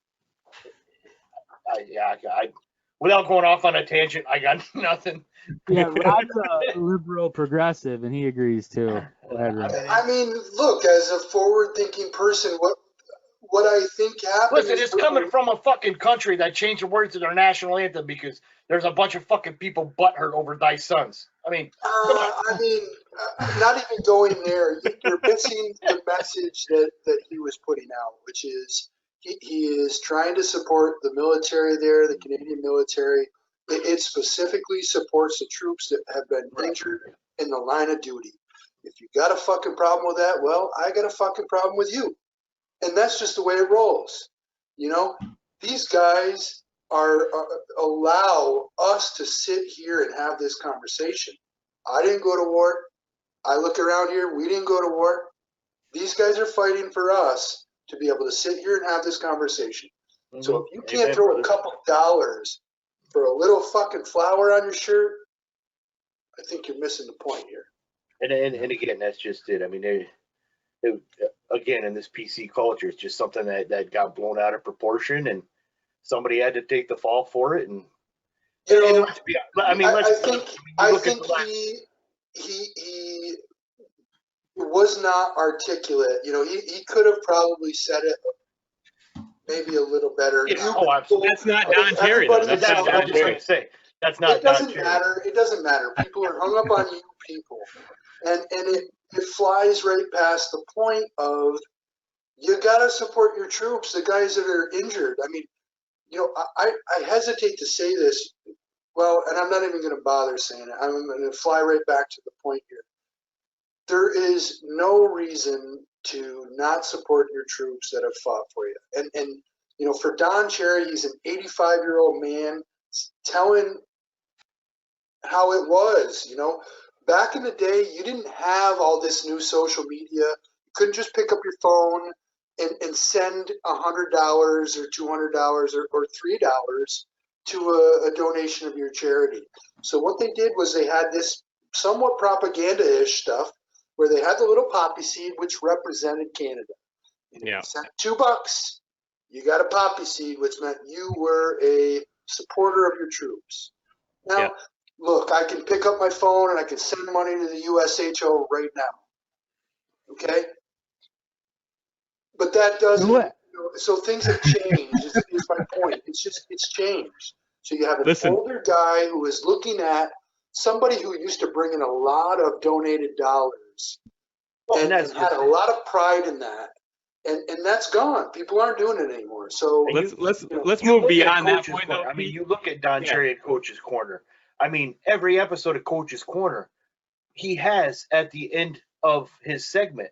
Without going off on a tangent, I got nothing. Yeah, Rod's a liberal progressive, and he agrees too. Go ahead, Rod. I mean, look, as a forward-thinking person, what I think happens. Listen, it's coming from a fucking country that changed the words to their national anthem because there's a bunch of fucking people butthurt over Thy Sons. I mean, I mean, not even going there. You're missing the message that he was putting out, which is he is trying to support the military there, the Canadian military. It specifically supports the troops that have been injured in the line of duty. If you got a fucking problem with that, well, I got a fucking problem with you. And that's just the way it rolls. You know, these guys allow us to sit here and have this conversation. I didn't go to war. I look around here. We didn't go to war. These guys are fighting for us to be able to sit here and have this conversation. Mm-hmm. So if you can't throw a couple dollars for a little fucking flower on your shirt, I think you're missing the point here. And again, that's just it. I mean, again, in this PC culture, it's just something that got blown out of proportion, and somebody had to take the fall for it. And I think he was not articulate. You know, he could have probably said it maybe a little better. Absolutely. That's not Don Cherry. That's not what I'm trying to say. That's not. It doesn't matter. It doesn't matter. People are hung up on you people, and it flies right past the point of you got to support your troops, the guys that are injured. I mean, you know, I hesitate to say this, well, and I'm not even going to bother saying it. I'm going to fly right back to the point here. There is no reason to not support your troops that have fought for you. And you know, for Don Cherry, he's an 85-year-old man telling how it was. You know, back in the day, you didn't have all this new social media. You couldn't just pick up your phone and send $100 or $200 or $3 to a donation of your charity. So what they did was they had this somewhat propaganda-ish stuff where they had the little poppy seed, which represented Canada. And if you sent $2, you got a poppy seed, which meant you were a supporter of your troops. Now, look, I can pick up my phone and I can send money to the USHO right now. Okay? But that doesn't, you know, so things have changed, is my point. It's changed. So you have an older guy who is looking at somebody who used to bring in a lot of donated dollars and had a lot of pride in that. And that's gone. People aren't doing it anymore. So let's move beyond that point. Though. I mean, you look at Don Cherry at Coach's Corner. I mean, every episode of Coach's Corner, he has at the end of his segment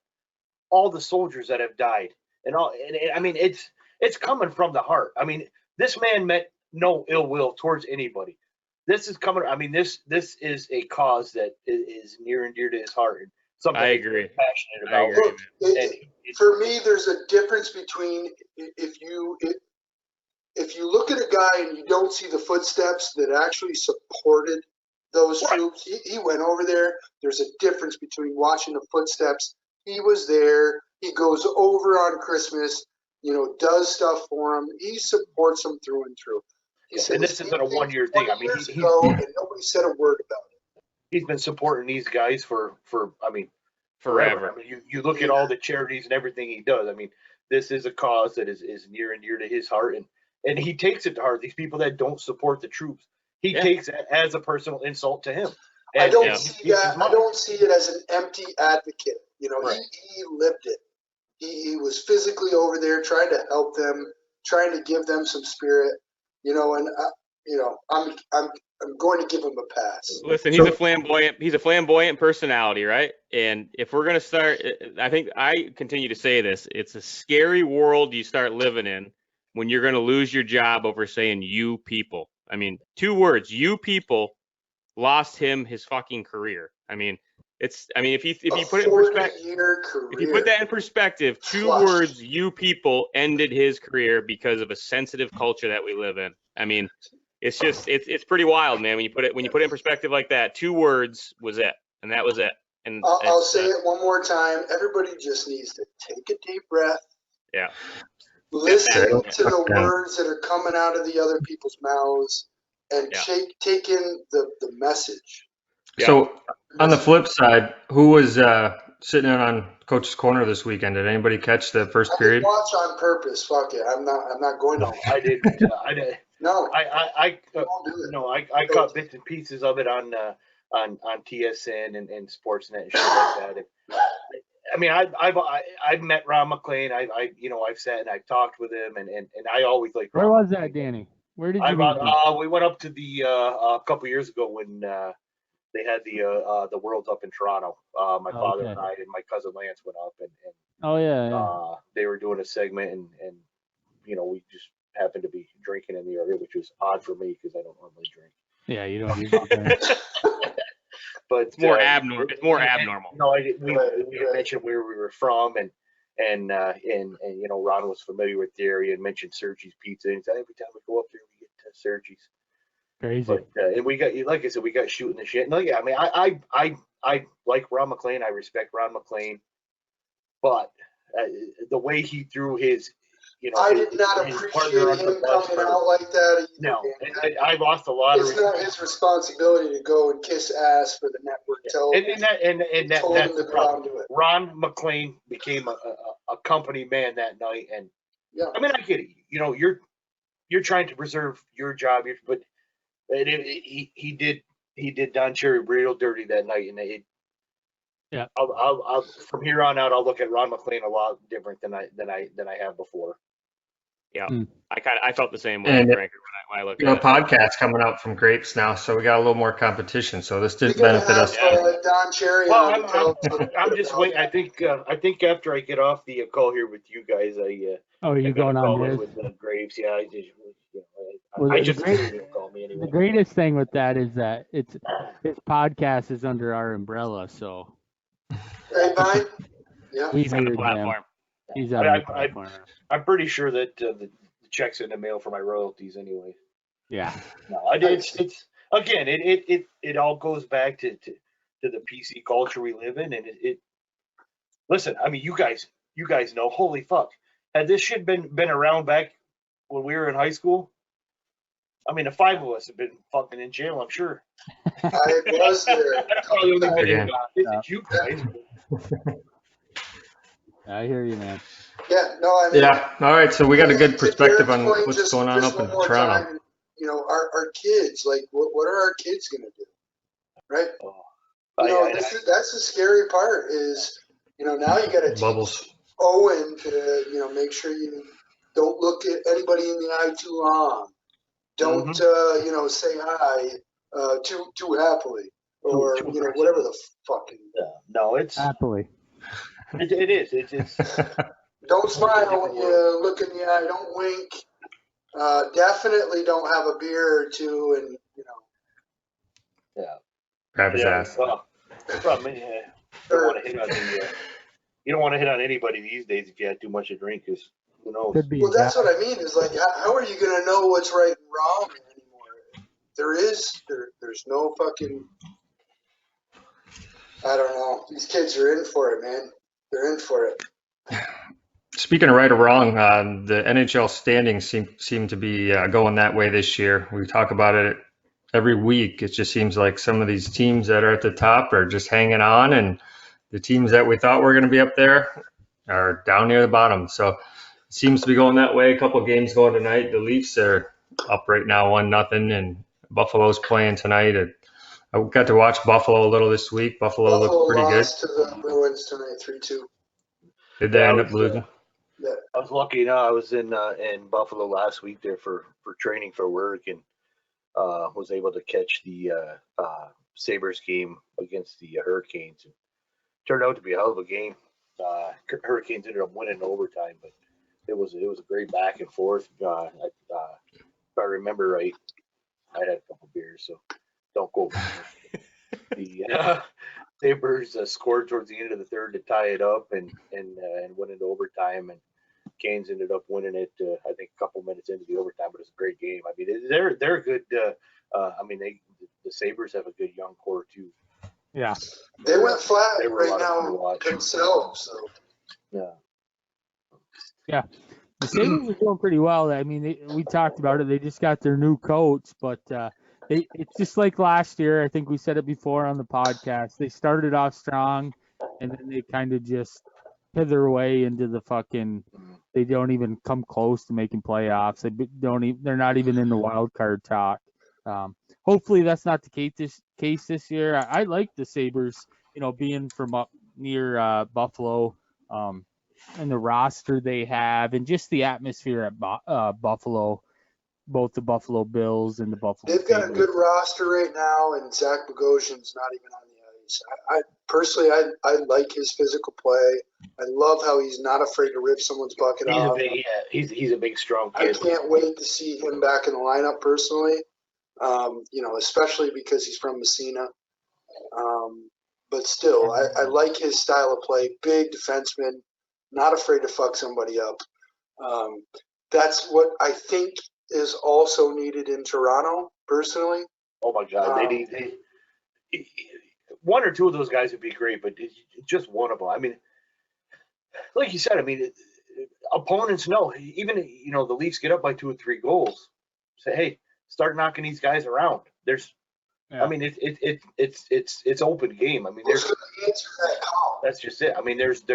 all the soldiers that have died and all. And I mean, it's coming from the heart. I mean, this man meant no ill will towards anybody. This is coming. I mean, this is a cause that is near and dear to his heart. And something I agree. He's passionate about. Look, for me, there's a difference between if you look at a guy and you don't see the footsteps that actually supported those troops. He went over there. There's a difference between watching the footsteps. He was there. He goes over on Christmas, you know, does stuff for him. He supports them through and through. And this isn't a one-year thing. I mean, and nobody said a word about it. He's been supporting these guys for I mean, forever. I mean, you look at all the charities and everything he does. I mean, this is a cause that is near and dear to his heart, and he takes it to heart. These people that don't support the troops, he takes it as a personal insult to him. And, I don't see that. I don't see it as an empty advocate. You know, he lived it. He was physically over there trying to help them. trying to give them some spirit, you know, and I'm going to give him a pass. Listen, he's a flamboyant personality, right? And if we're going to start, I think I continue to say this, it's a scary world you start living in when you're going to lose your job over saying you people. I mean, 2 words, you people, lost him his fucking career. I mean, if you put it in perspective, if you put that in perspective, 2 words, you people, ended his career because of a sensitive culture that we live in. I mean, it's just it's pretty wild, man. When you put it in perspective like that, 2 words was it, and that was it. And I'll say it one more time. Everybody just needs to take a deep breath. Yeah. Listen to the words that are coming out of the other people's mouths, and take in the message. Yeah. So on the flip side, who was sitting in on Coach's Corner this weekend? Did anybody catch the first period? I didn't watch on purpose. Fuck it. I'm not going to. No, I didn't. I didn't. No. I caught bits and pieces of it on TSN and Sportsnet and shit like that. And, I mean, I've met Ron MacLean. I've sat and I've talked with him, and I always like. Where was that, Danny? Where did you meet him? We went up to the a couple years ago when they had the Worlds up in Toronto. My father and I and my cousin Lance went up, and they were doing a segment, and we just happened to be drinking in the area, which was odd for me because I don't normally drink. Yeah, you don't usually drink. But it's more abnormal. It's more abnormal. We mentioned where we were from, and Ron was familiar with the area and mentioned Sergi's Pizza. And he said, every time we go up there, we get to Sergi's. Crazy. But, and we got, like I said, we got shooting the shit. No, yeah, I mean, I like Ron MacLean. I respect Ron MacLean, but the way he threw his. I did not appreciate him coming out like that. No, and I lost a lot of respect. It's not his responsibility to go and kiss ass for the network television. And that's the problem. Ron MacLean became a company man that night, and I mean, I get it. You're trying to preserve your job, but he did Don Cherry real dirty that night, and I'll from here on out, I'll look at Ron MacLean a lot different than I have before. Yeah, I felt the same way, Frank, when I looked at it. Podcast coming out from Grapes now, so we got a little more competition. So this did benefit us. Don Cherry. Well, I'm just waiting. I think after I get off the call here with you guys, you're going on this with Graves? Yeah, call me anyway. The greatest thing with that is that his podcast is under our umbrella, so. Grapevine? Yeah. He's on the platform. He's on the platform. I'm pretty sure that the check's in the mail for my royalties anyway. Yeah. No, it's again, it all goes back to the PC culture we live in, and listen, I mean, you guys know, holy fuck, had this shit been around back when we were in high school, I mean, the 5 of us have been fucking in jail, I'm sure. I was there. That's probably the only thing you guys. I hear you, man. Yeah, no, I mean. Yeah, all right, so we got a good perspective on what's going on up in Toronto. Time, our kids, like, what are our kids going to do? Right? That's the scary part is, now you got to Bubbles. Owen to, make sure you don't look at anybody in the eye too long. Don't, say hi too happily or, whatever the fucking. No, it's. Happily. It is. It's. Don't smile when you look in the eye. Don't wink. Definitely don't have a beer or two, and Yeah. Grab his ass. Well, the problem is, you don't want to hit on anybody these days if you had too much to drink, because who knows? Well, that's what I mean. Is like, how are you going to know what's right and wrong anymore? There's no fucking. I don't know. These kids are in for it, man. They're in for it. Speaking of right or wrong, the NHL standings seem to be going that way this year. We talk about it every week. It just seems like some of these teams that are at the top are just hanging on, and the teams that we thought were going to be up there are down near the bottom. So it seems to be going that way. A couple of games going tonight. The Leafs are up right now 1-0, and Buffalo's playing tonight. I got to watch Buffalo a little this week. Buffalo looked pretty good. To the Bruins tonight, 3-2. Did they end up losing? I was lucky enough. I was in Buffalo last week there for training for work, and was able to catch the Sabres game against the Hurricanes. And turned out to be a hell of a game. Hurricanes ended up winning in overtime, but it was a great back and forth. If I remember right, I had a couple beers, so don't quote me. The Sabres scored towards the end of the third to tie it up and went into overtime, and Canes ended up winning it. I think a couple minutes into the overtime, but it was a great game. I mean, they're a good. I mean, the Sabres have a good young core too. Yeah, They went flat They were a right lot of fun to now watch. themselves. So Yeah. the Sabres are doing pretty well. I mean, we talked about it. They just got their new coach, but it's just like last year. I think we said it before on the podcast. They started off strong, and then they kind of just hit their way into the fucking. They don't even come close to making playoffs. They're not even in the wild card talk. Hopefully that's not the case this year. I like the Sabres, being from up near Buffalo, and the roster they have, and just the atmosphere at Buffalo, both the Buffalo Bills and the Buffalo. they've got a Sabres. good roster right now, and Zach Bogosian's not even on the ice. I personally, I like his physical play. I love how he's not afraid to rip someone's bucket off. He's a big, strong I kid. can't wait to see him back in the lineup personally. Especially because he's from Messina. But still, I like his style of play. Big defenseman, not afraid to fuck somebody up. That's what I think is also needed in Toronto, personally. Oh my God, they need one or two of those guys would be great, but just one of them. I mean, like you said, I mean, opponents know. Even the Leafs get up by 2 or 3 goals. Say, hey, start knocking these guys around. I mean, it's open game. I mean, Who's going to answer that call? that's just it. I mean, there's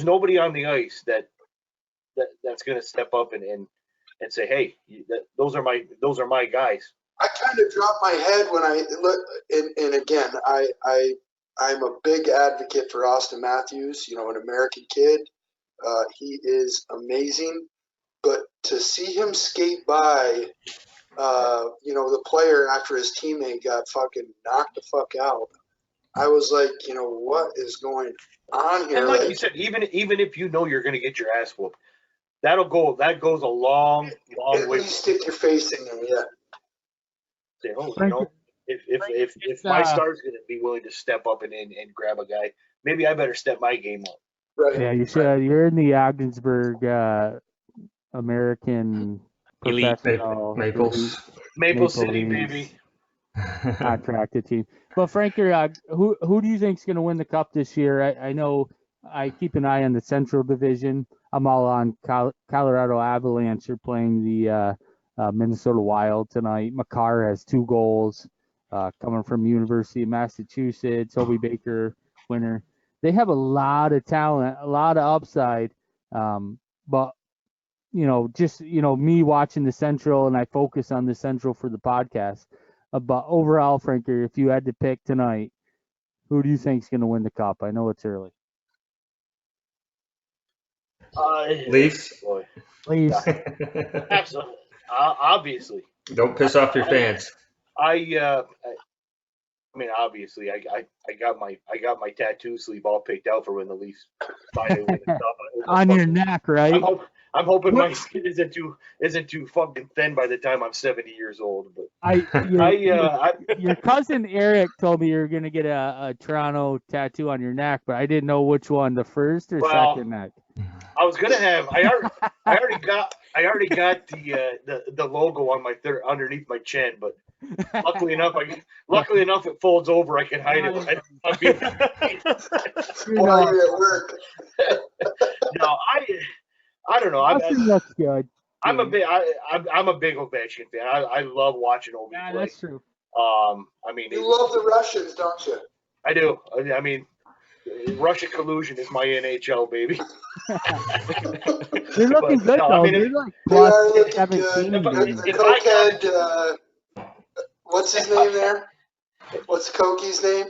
nobody on the ice that's going to step up and say, hey, those are my guys. I kind of drop my head when I look, and again, I'm a big advocate for Austin Matthews. An American kid. He is amazing, but to see him skate by, the player after his teammate got fucking knocked the fuck out, I was like, what is going on here? And like you said, even if you're going to get your ass whooped, that goes a long at way. least stick your face in there, yeah. Say, if my star's going to be willing to step up and grab a guy, maybe I better step my game up. Right. Yeah, you should. You're in the Ogdensburg American Elite. professional Maples. Maple City, Leafs baby. contracted team. But Franker, who do you think's going to win the cup this year? I know I keep an eye on the Central Division. I'm all on Colorado Avalanche. They're playing the Minnesota Wild tonight. Makar has 2 goals coming from University of Massachusetts. Hobie Baker winner. They have a lot of talent, a lot of upside. But me watching the Central, and I focus on the Central for the podcast. But overall, Franker, if you had to pick tonight, who do you think's going to win the cup? I know it's early. Leafs. Boy. Please. Absolutely. Obviously. Don't piss off your fans. I mean, obviously, I got my tattoo sleeve all picked out for when the Leafs finally win the cup. On your neck, right? I'm hoping my skin isn't too fucking thin by the time I'm 70 years old. But Your cousin Eric told me you were gonna get a Toronto tattoo on your neck, but I didn't know which one, the first or second neck. I was gonna have. I already got the logo on my underneath my chin, but luckily enough, it folds over. I can hide it. While you're at work. No, I don't know. Austin looks good. I'm a big Ovechkin fan. I love watching Ovi Yeah, play. that's true. I mean, You love the Russians, don't you? I do. I mean, Russian collusion is my NHL, baby. They're looking good no, though. I mean, They're like They are plus looking 17. good. If The cokehead, what's his name there? What's Koki's name?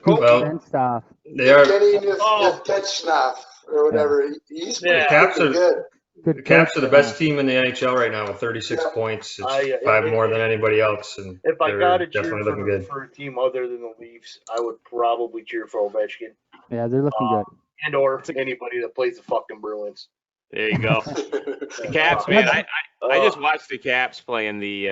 Well, And stuff. they are. Getting Oh. Getschnaff. or whatever. He's Yeah. Caps pretty are- good. The Caps are the best team in the NHL right now with 36 Yeah. points. It's I- 5 more than anybody else, and If I they're got to cheer definitely looking for, good. for a team other than the Leafs, I would probably cheer for Ovechkin Yeah, they're looking good. and or anybody that plays the fucking Bruins. There you go. The Caps, man. I just watched the Caps playing the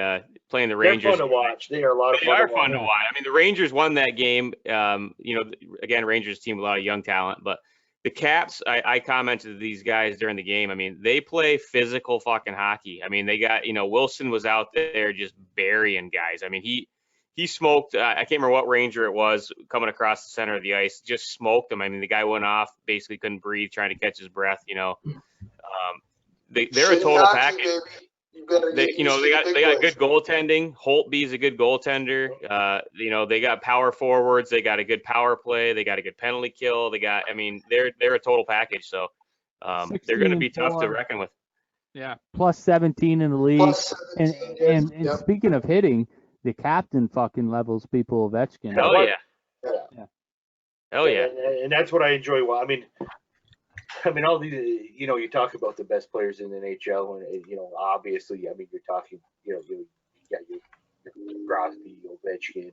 Rangers. They're fun to watch. They are a lot of They fun. are fun to watch. I mean, the Rangers won that game. Again, Rangers team with a lot of young talent, but the Caps, I commented to these guys during the game. I mean, they play physical fucking hockey. I mean, they got, Wilson was out there just burying guys. I mean, he smoked, I can't remember what Ranger it was coming across the center of the ice, just smoked him. I mean, the guy went off, basically couldn't breathe, trying to catch his breath, They're a total package. Baby. You better They get used to got the they got big good goaltending. Holtby's a good goaltender. They got power forwards. They got a good power play. They got a good penalty kill. They're a total package. So they're going to be tough to 16-4. reckon with. Yeah. Plus 17 in the league. Plus And 17, and yep. speaking of hitting, the captain fucking levels people Ovechkin. Hell what? yeah. Yeah. Hell yeah. And that's what I enjoy. Well, I mean, all these, you talk about the best players in the NHL, and obviously, I mean, you're talking, you got your Crosby, Ovechkin.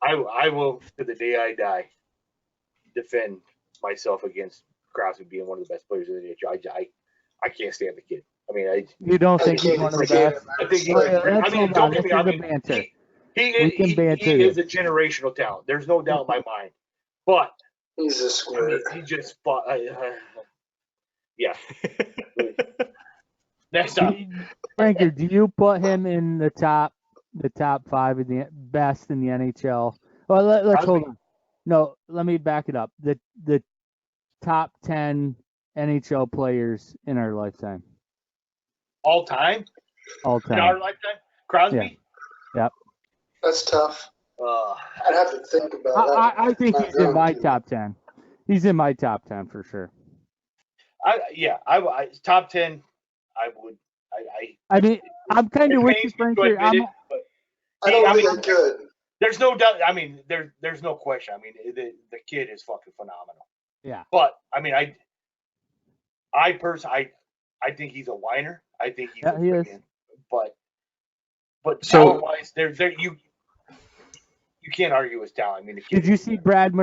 I will, to the day I die, defend myself against Crosby being one of the best players in the NHL. I can't stand the kid. I mean, You don't I think he's can't one of the forget best? him. I think he's. Well, let's I mean, hold don't on. get This me. I is a mean, banter. he We can banter he here. is a generational talent. There's no doubt in my mind. But He's a I squirt. mean, he just fought. Yeah. Next up. Franker, do you put him in the top 5 of the best in the NHL? Well, let's hold on. No, let me back it up. The top 10 NHL players in our lifetime, All time all in our time. lifetime, Crosby. That's tough. Uh, I'd have to think about that. I think Not he's in my going to. top 10. He's in my top 10 for sure. I top 10. I would. I mean, I'm kind of with you, pains me to Franker. admit it, I'm, but I don't I think mean- I could. there's no doubt. I mean, there's no question. I mean, the kid is fucking phenomenal. Yeah. But I mean, I personally, I think he's a whiner. I think he's Yeah, he is. But So- talent-wise, you can't argue his talent. I mean, the kid Did you is- see Brad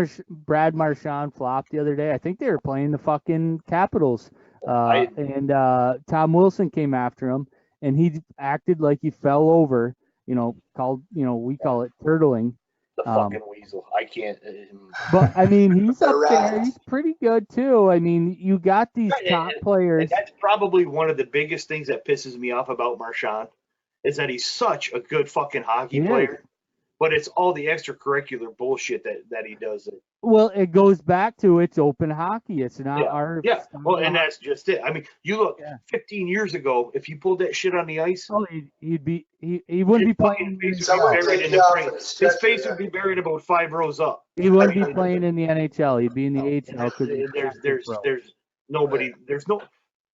Marchand flop the other day? I think they were playing the fucking Capitals, and Tom Wilson came after him, and he acted like he fell over. We call it turtling. the fucking weasel? I can't. But I mean, he's The up there. rat. He's pretty good too. I mean, you got these Right, top and players. that's probably one of the biggest things that pisses me off about Marchand is that he's such a good fucking hockey He is. player, but it's all the extracurricular bullshit that he does. Well, it goes back to it's open hockey. It's not Yeah, our. Yeah, well, and that's just it. I mean, you look, Yeah. 15 years ago, if you pulled that shit on the ice, Oh, he wouldn't be his fucking playing. face would Someone be buried take in you the off frame. and His stretch face it would be buried about 5 rows up. He wouldn't I be mean, playing in the NHL. He'd be in the AHL because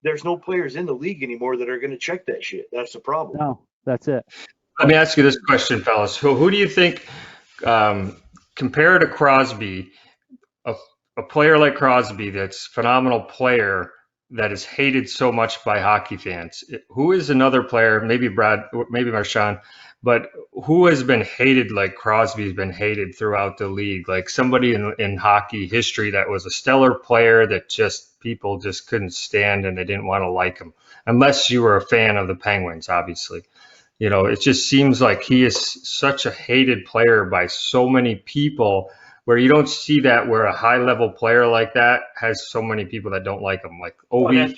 There's no players in the league anymore that are going to check that shit. That's the problem. No, that's it. Let me ask you this question, fellas. Who do you think, compared to Crosby, a player like Crosby that's a phenomenal player that is hated so much by hockey fans, who is another player, maybe Brad, maybe Marchand, but who has been hated like Crosby's been hated throughout the league? Like somebody in hockey history that was a stellar player that just people just couldn't stand and they didn't want to like him, unless you were a fan of the Penguins, obviously. It just seems like he is such a hated player by so many people, where you don't see that where a high level player like that has so many people that don't like him. Like Ovi,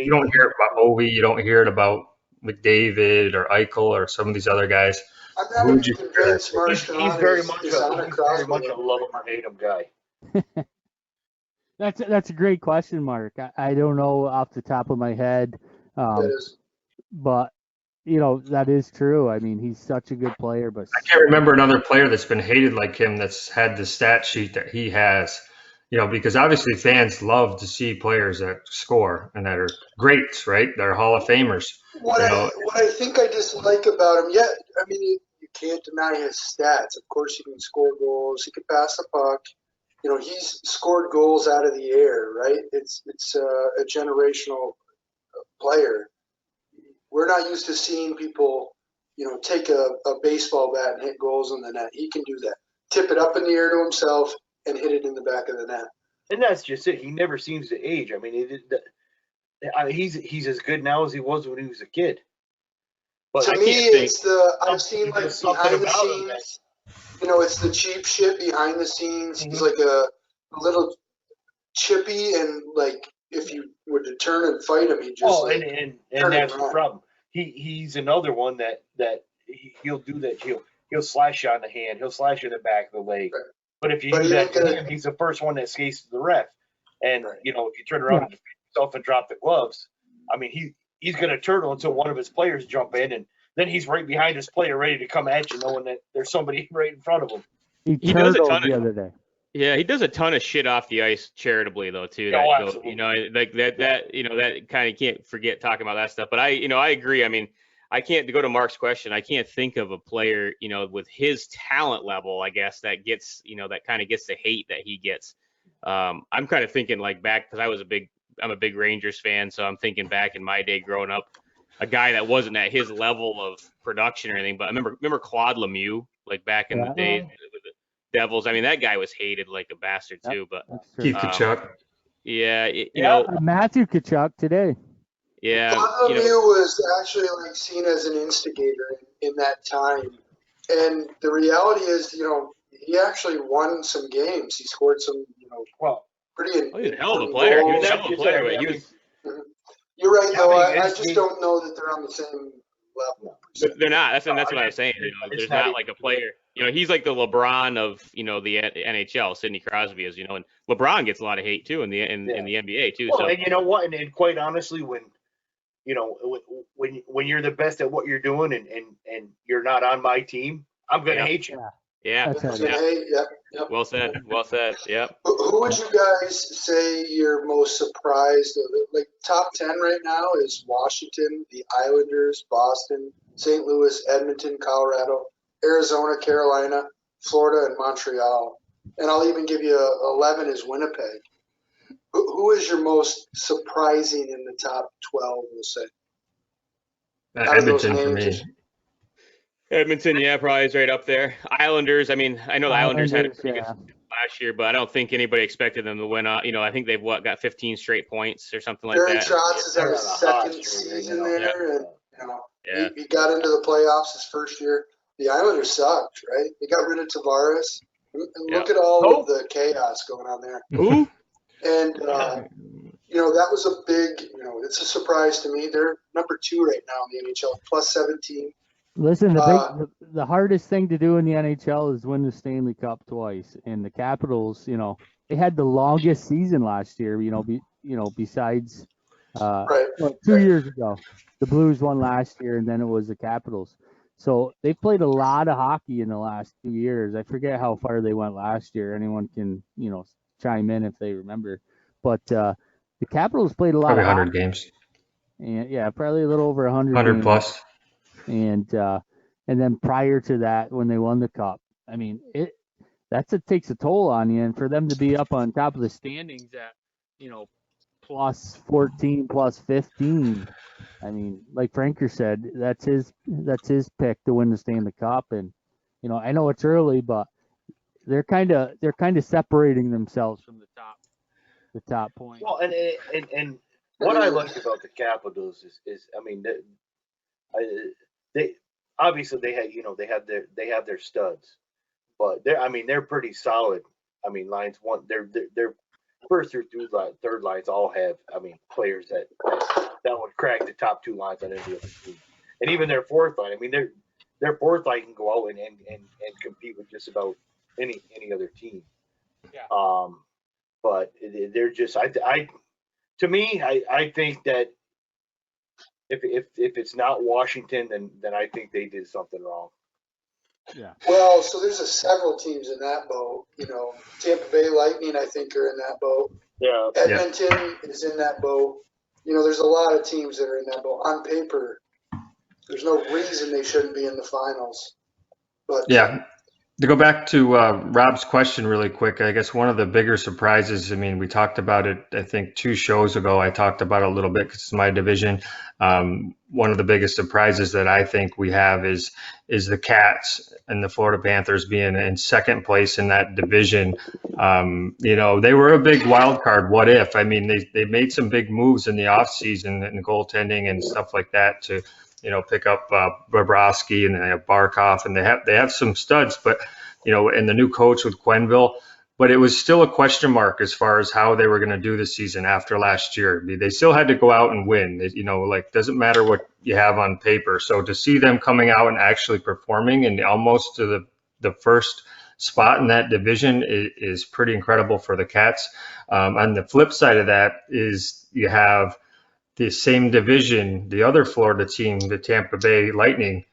you don't hear it about Ovi, you don't hear it about McDavid or Eichel or some of these other guys. I'm Who not would even you convinced Marchand He's very is much on a Crosby a love him or hate him guy. That's a great question, Mark. I don't know off the top of my head, That is- but that is true. I mean, he's such a good player, but I can't remember another player that's been hated like him that's had the stat sheet that he has, because obviously fans love to see players that score and that are greats, right? They're Hall of Famers. What I think I dislike about him, you can't deny his stats. Of course, he can score goals. He can pass the puck. he's scored goals out of the air, right? It's a generational player. We're not used to seeing people, take a baseball bat and hit goals in the net. He can do that. Tip it up in the air to himself and hit it in the back of the net. And that's just it. He never seems to age. I mean, he's as good now as he was when he was a kid. But to me, it's I've seen like behind the scenes. It's the cheap shit behind the scenes. He's like a little chippy, and like if you were to turn and fight him, he just and that's the problem. He's another one that he'll do that. He'll slash you on the hand. He'll slash you in the back of the leg. Right. But if you do that to him, he's the first one that skates to the ref. And if you turn around and defend yourself and drop the gloves, I mean he's going to turtle until one of his players jump in, and then he's right behind his player ready to come at you, knowing that there's somebody right in front of him. He does a ton the other day. Yeah, he does a ton of shit off the ice charitably though too. Like that kind of can't forget talking about that stuff. But I agree. I mean, I can't go to Mark's question. I can't think of a player, with his talent level, I guess, that gets, that kind of gets the hate that he gets. I'm kind of thinking like back, because I'm a big Rangers fan, so I'm thinking back in my day growing up, a guy that wasn't at his level of production or anything. But I remember Claude Lemieux, like back in the day with the Devils. I mean, that guy was hated like a bastard too. But Keith Tkachuk. Yeah, Matthew Tkachuk today. Yeah, Claude Lemieux was actually like seen as an instigator in that time, and the reality is, he actually won some games. He scored some, pretty. He's a hell of a player. He was a hell of a player, but he was. You're right, though. I just don't know that they're on the same level. They're not. That's what I was saying. There's not like a player. He's like the LeBron of the NHL. Sidney Crosby is, and LeBron gets a lot of hate too in the NBA too. Well, so. And you know what? And quite honestly, when you're the best at what you're doing and you're not on my team, I'm gonna hate you. Yeah. Yep. Well said. Yep. Who would you guys say you're most surprised of? Like top 10 right now is Washington, the Islanders, Boston, St. Louis, Edmonton, Colorado, Arizona, Carolina, Florida, and Montreal. And I'll even give you 11 is Winnipeg. Who is your most surprising in the top 12, we'll say? Edmonton for me. Edmonton, probably is right up there. Islanders, I mean, I know the Islanders had a pretty good last year, but I don't think anybody expected them to win. I think they've got 15 straight points or something like Barry that. Trotz is on his second season there, and he got into the playoffs his first year. The Islanders sucked, right? They got rid of Tavares. And look at all of the chaos going on there. Who? And, that was a big, it's a surprise to me. They're number 2 right now in the NHL, plus 17. Listen, the hardest thing to do in the NHL is win the Stanley Cup twice. And the Capitals, they had the longest season last year, besides 2 years ago. The Blues won last year, and then it was the Capitals. So they played a lot of hockey in the last 2 years. I forget how far they went last year. Anyone can, chime in if they remember. But the Capitals played a lot probably of 100 hockey. games. And probably a little over 100. 100 plus. And then prior to that, when they won the cup, I mean, takes a toll on you. And for them to be up on top of the standings at, plus 14, plus 15, I mean, like Franker said, that's his pick to win the Stanley Cup. And I know it's early, but they're kind of separating themselves from the top point. Well, and what I like about the Capitals is I mean, they obviously they have their studs, but they're pretty solid. I mean, lines one, their first through third lines all have players that would crack the top 2 lines on any other team, and even their fourth line. I mean, their fourth line can go out and compete with just about any other team. Yeah. But they're just to me, I think that if it's not Washington, then I think they did something wrong. Yeah. Well, so there's several teams in that boat. Tampa Bay Lightning, I think, are in that boat. Yeah. Edmonton is in that boat. There's a lot of teams that are in that boat. On paper, there's no reason they shouldn't be in the finals. But To go back to Rob's question really quick, I guess one of the bigger surprises, I mean, we talked about it, I think 2 shows ago, I talked about it a little bit because it's my division. One of the biggest surprises that I think we have is the Cats and the Florida Panthers being in second place in that division. You know, they were a big wild card. What if? I mean, they made some big moves in the offseason and goaltending and stuff like that to, you know, pick up Bobrovsky, and they have Barkov, and they have some studs, but, you know, and the new coach with Quenneville, but it was still a question mark as far as how they were going to do this season after last year. They still had to go out and win. You know, like, doesn't matter what you have on paper. So to see them coming out and actually performing and almost to the first spot in that division is pretty incredible for the Cats. On the flip side of that is you have the same division, the other Florida team, the Tampa Bay Lightning,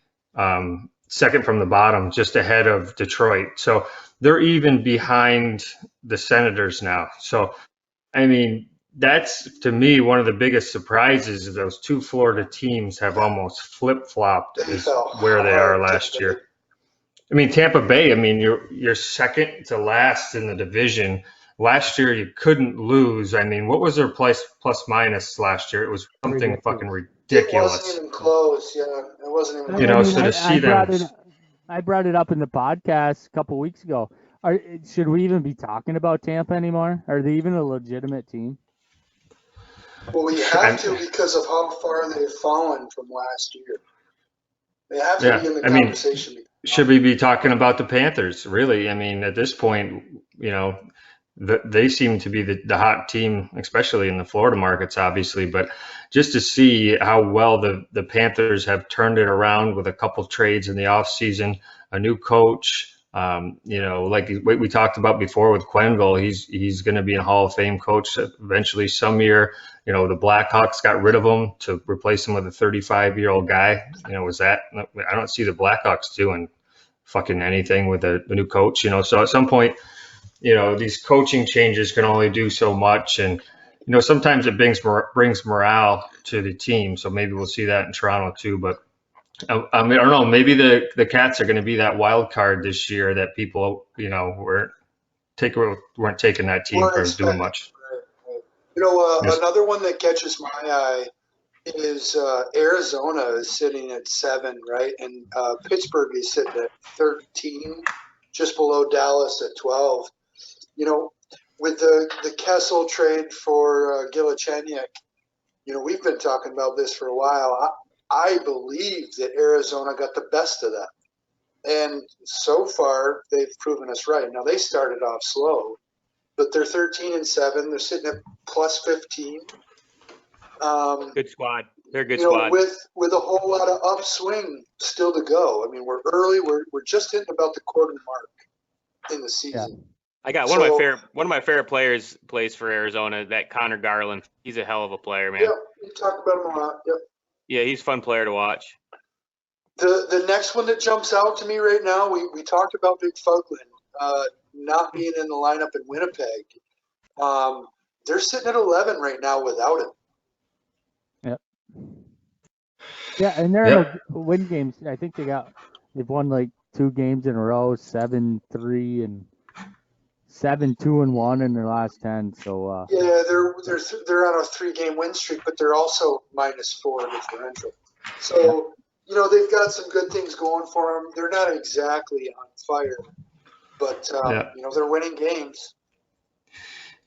second from the bottom, just ahead of Detroit. So they're even behind the Senators now. So, I mean, that's, to me, one of the biggest surprises is those 2 Florida teams have almost flip-flopped is where they are last year. I mean, Tampa Bay, I mean, you're second to last in the division. Last year, you couldn't lose. I mean, what was their plus minus last year? It was something fucking ridiculous. It wasn't even close. Yeah, it wasn't even. You know, so to see them. I brought it up in the podcast a couple weeks ago. Should we even be talking about Tampa anymore? Are they even a legitimate team? Well, we have to because of how far they've fallen from last year. They have to be in the conversation. Should we be talking about the Panthers? Really? I mean, at this point, you know, they seem to be the hot team, especially in the Florida markets, obviously. But just to see how well the Panthers have turned it around with a couple trades in the offseason, a new coach, you know, like we talked about before with Quenneville, he's going to be a Hall of Fame coach eventually some year. You know, the Blackhawks got rid of him to replace him with a 35-year-old guy. You know, I don't see the Blackhawks doing fucking anything with the new coach, you know. So at some point, you know, these coaching changes can only do so much. And, you know, sometimes it brings morale to the team. So maybe we'll see that in Toronto too. But I mean, I don't know, maybe the Cats are going to be that wild card this year that people, you know, weren't taking that team for doing much. Right. You know, another one that catches my eye is Arizona is sitting at 7, right? And Pittsburgh is sitting at 13, just below Dallas at 12. You know, with the Kessel trade for Gilchenyuk, you know, we've been talking about this for a while. I believe that Arizona got the best of that. And so far, they've proven us right. Now, they started off slow, but they're 13-7. They're sitting at plus 15. Good squad. They're a good you know, squad. With a whole lot of upswing still to go. I mean, we're early. We're just hitting about the quarter mark in the season. Yeah. I got one of my favorite players plays for Arizona. That Connor Garland. He's a hell of a player, man. Yeah, you talked about him a lot. Yep. Yeah, he's a fun player to watch. The next one that jumps out to me right now, we talked about Big Fugland not being in the lineup in Winnipeg. They're sitting at 11 right now without him. Yep. Yeah, and they're win games. I think they've won like 2 games in a row, 7-3 and 7-2-1 in their last 10. So yeah, they're on a 3-game win streak, but they're also -4 differential. So you know they've got some good things going for them. They're not exactly on fire, but you know they're winning games.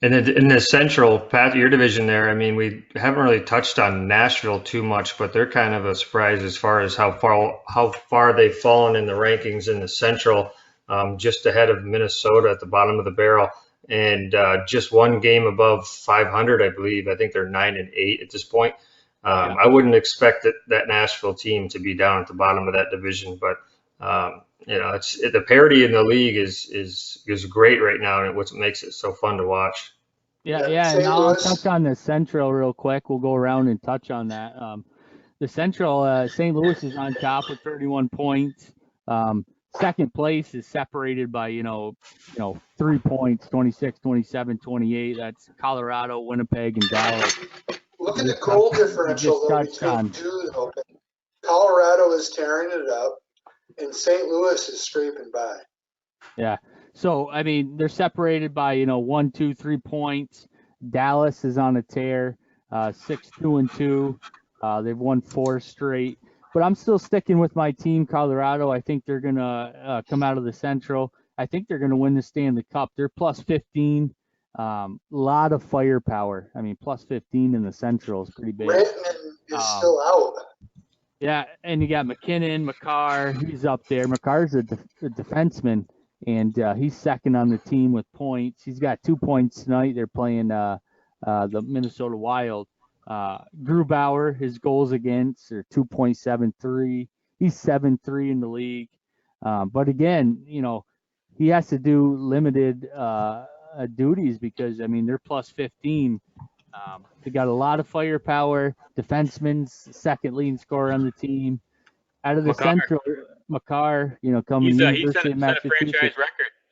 And in the Central, Pat, your division there, I mean, we haven't really touched on Nashville too much, but they're kind of a surprise as far as how far they've fallen in the rankings in the Central, just ahead of Minnesota at the bottom of the barrel, and just 1 game above 500, I believe. I think they're 9-8 at this point. I wouldn't expect that Nashville team to be down at the bottom of that division, but you know, the parity in the league is great right now, and what makes it so fun to watch. Yeah, and I'll touch on the Central real quick. We'll go around and touch on that. The Central, St. Louis is on top with 31 points. Second place is separated by, you know, 3 points, 26, 27, 28. That's Colorado, Winnipeg, and Dallas. Look at the goal differential though between 2 though. Colorado is tearing it up, and St. Louis is scraping by. Yeah. So, I mean, they're separated by, 1, 2, 3 points. Dallas is on a tear, 6-2-2. They've won 4 straight. But I'm still sticking with my team, Colorado. I think they're going to come out of the Central. I think they're going to win the Stanley Cup. They're plus 15. Lot of firepower. I mean, plus 15 in the Central is pretty big. Rantanen is still out. Yeah, and you got McKinnon, Makar, he's up there. Makar's a defenseman, and he's second on the team with points. He's got 2 points tonight. They're playing the Minnesota Wild. Grubauer, his goals against are 2.73. He's 7-3 in the league. But again, he has to do limited duties because, I mean, they're plus 15. They got a lot of firepower. Defenseman's second leading scorer on the team. Out of the Central, Makar, coming University of Massachusetts.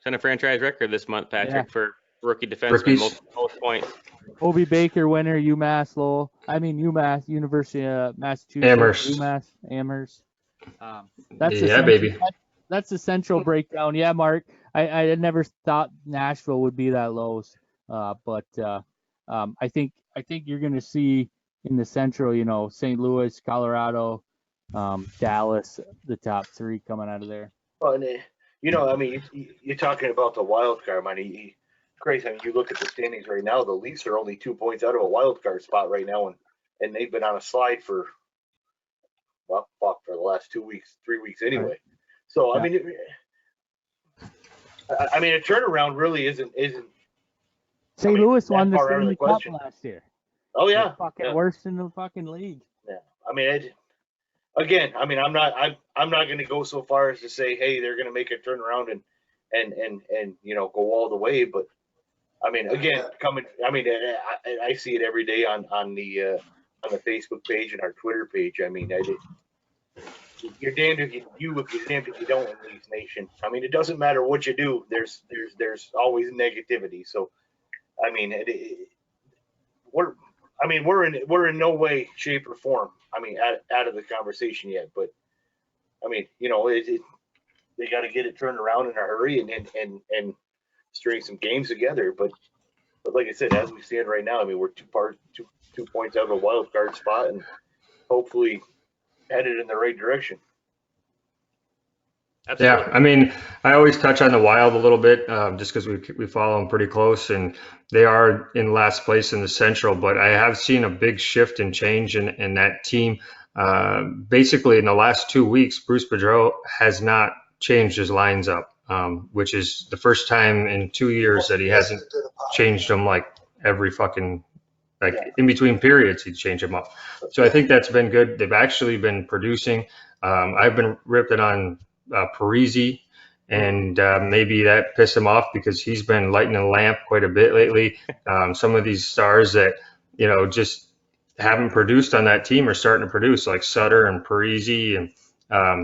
Set a franchise record this month, Patrick, for rookie defenseman, most points. Obi Baker winner, UMass, University of Massachusetts. Amherst. Baby. That's the Central breakdown. Yeah, Mark. I had never thought Nashville would be that low, but I think you're going to see in the Central, St. Louis, Colorado, Dallas, the top 3 coming out of there. Well, and, I mean, you're talking about the wild card, man. Crazy. I mean, you look at the standings right now. The Leafs are only 2 points out of a wild card spot right now, and they've been on a slide for the last 2 weeks, 3 weeks anyway. Right. So yeah. I mean, a turnaround really isn't. St. Louis won the Stanley Cup last year. Oh yeah, they're fucking worse in the fucking league. Yeah, I mean, I'm not going to go so far as to say, hey, they're going to make a turnaround and go all the way. But I mean, again, I see it every day on the Facebook page and our Twitter page. I mean, you're damned if you do, if you're damned if you don't in Leafs Nation. I mean, it doesn't matter what you do. There's always negativity. So, I mean, we're in no way, shape, or form. I mean, out of the conversation yet. But I mean, they got to get it turned around in a hurry and string some games together. But like I said, as we stand right now, I mean, we're 2 points out of a wild card spot, and hopefully headed in the right direction. Absolutely. Yeah, I mean, I always touch on the Wild a little bit just because we follow them pretty close, and they are in last place in the Central. But I have seen a big shift and change in that team. Basically, in the last 2 weeks, Bruce Boudreau has not changed his lines up, which is the first time in 2 years that he hasn't changed them like every fucking in between periods, he'd change them up. So I think that's been good. They've actually been producing. I've been ripping on Parise, and maybe that pissed him off because he's been lighting the lamp quite a bit lately. Some of these stars that, just haven't produced on that team are starting to produce, like Sutter and Parise and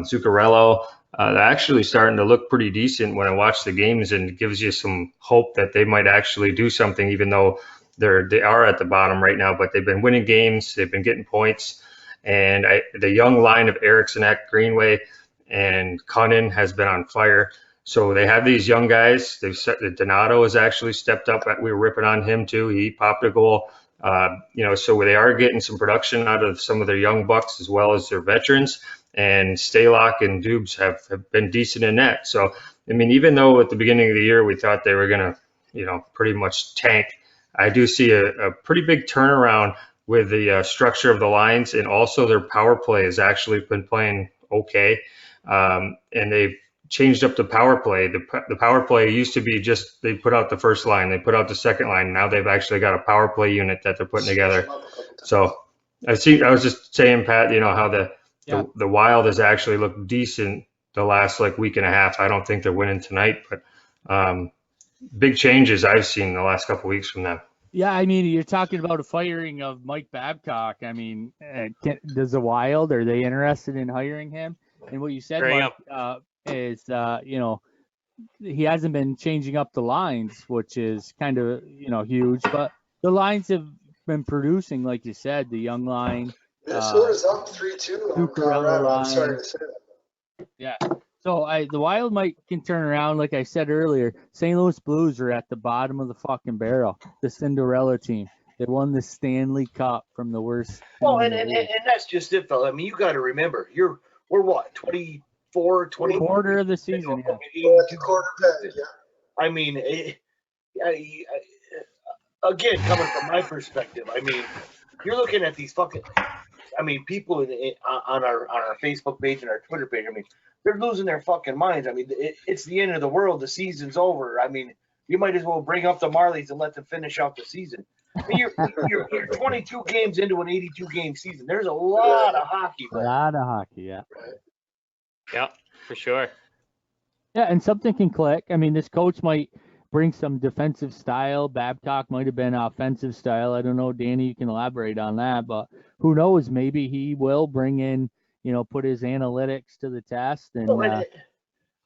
Zuccarello. They're actually starting to look pretty decent when I watch the games, and it gives you some hope that they might actually do something, even though they are at the bottom right now. But they've been winning games, they've been getting points, and the young line of Eriksson, Greenway, and Cunnin has been on fire. So they have these young guys. Donato has actually stepped up. We were ripping on him too. He popped a goal. So they are getting some production out of some of their young bucks as well as their veterans. And Stalock and Dubes have been decent in that. So, I mean, even though at the beginning of the year we thought they were going to, pretty much tank, I do see a pretty big turnaround with the structure of the lines, and also their power play has actually been playing okay. And they've changed up the power play. The power play used to be just they put out the first line, they put out the second line. Now they've actually got a power play unit that they're putting together. So I was just saying, Pat, how the Wild has actually looked decent the last week and a half. I don't think they're winning tonight, but big changes I've seen the last couple of weeks from them. Yeah, I mean, you're talking about a firing of Mike Babcock. I mean, does the Wild, are they interested in hiring him? And what you said, Mike, is, he hasn't been changing up the lines, which is kind of, huge. But the lines have been producing, like you said, the young line. Minnesota's up 3-2 on Colorado. I'm sorry to say that. Yeah. So the Wild can turn around, like I said earlier. St. Louis Blues are at the bottom of the fucking barrel. The Cinderella team. They won the Stanley Cup from the worst. Well, team and, in the and, league. and that's just it, fella. I mean, you got to remember, we're what, 24, 20 Quarter of the season, yeah. We're at the quarter peg, yeah. I mean, again, coming from my perspective, I mean, you're looking at these fucking, I mean, people on our Facebook page and our Twitter page. I mean, they're losing their fucking minds. I mean, it's the end of the world. The season's over. I mean, you might as well bring up the Marlies and let them finish out the season. I mean, you're 22 games into an 82 game season. There's a lot of hockey A left. lot of hockey, yeah. Yeah, for sure. Yeah, and something can click. I mean, this coach might bring some defensive style. Babcock might have been offensive style. I don't know, Danny, you can elaborate on that, but who knows? Maybe he will bring in, put his analytics to the test and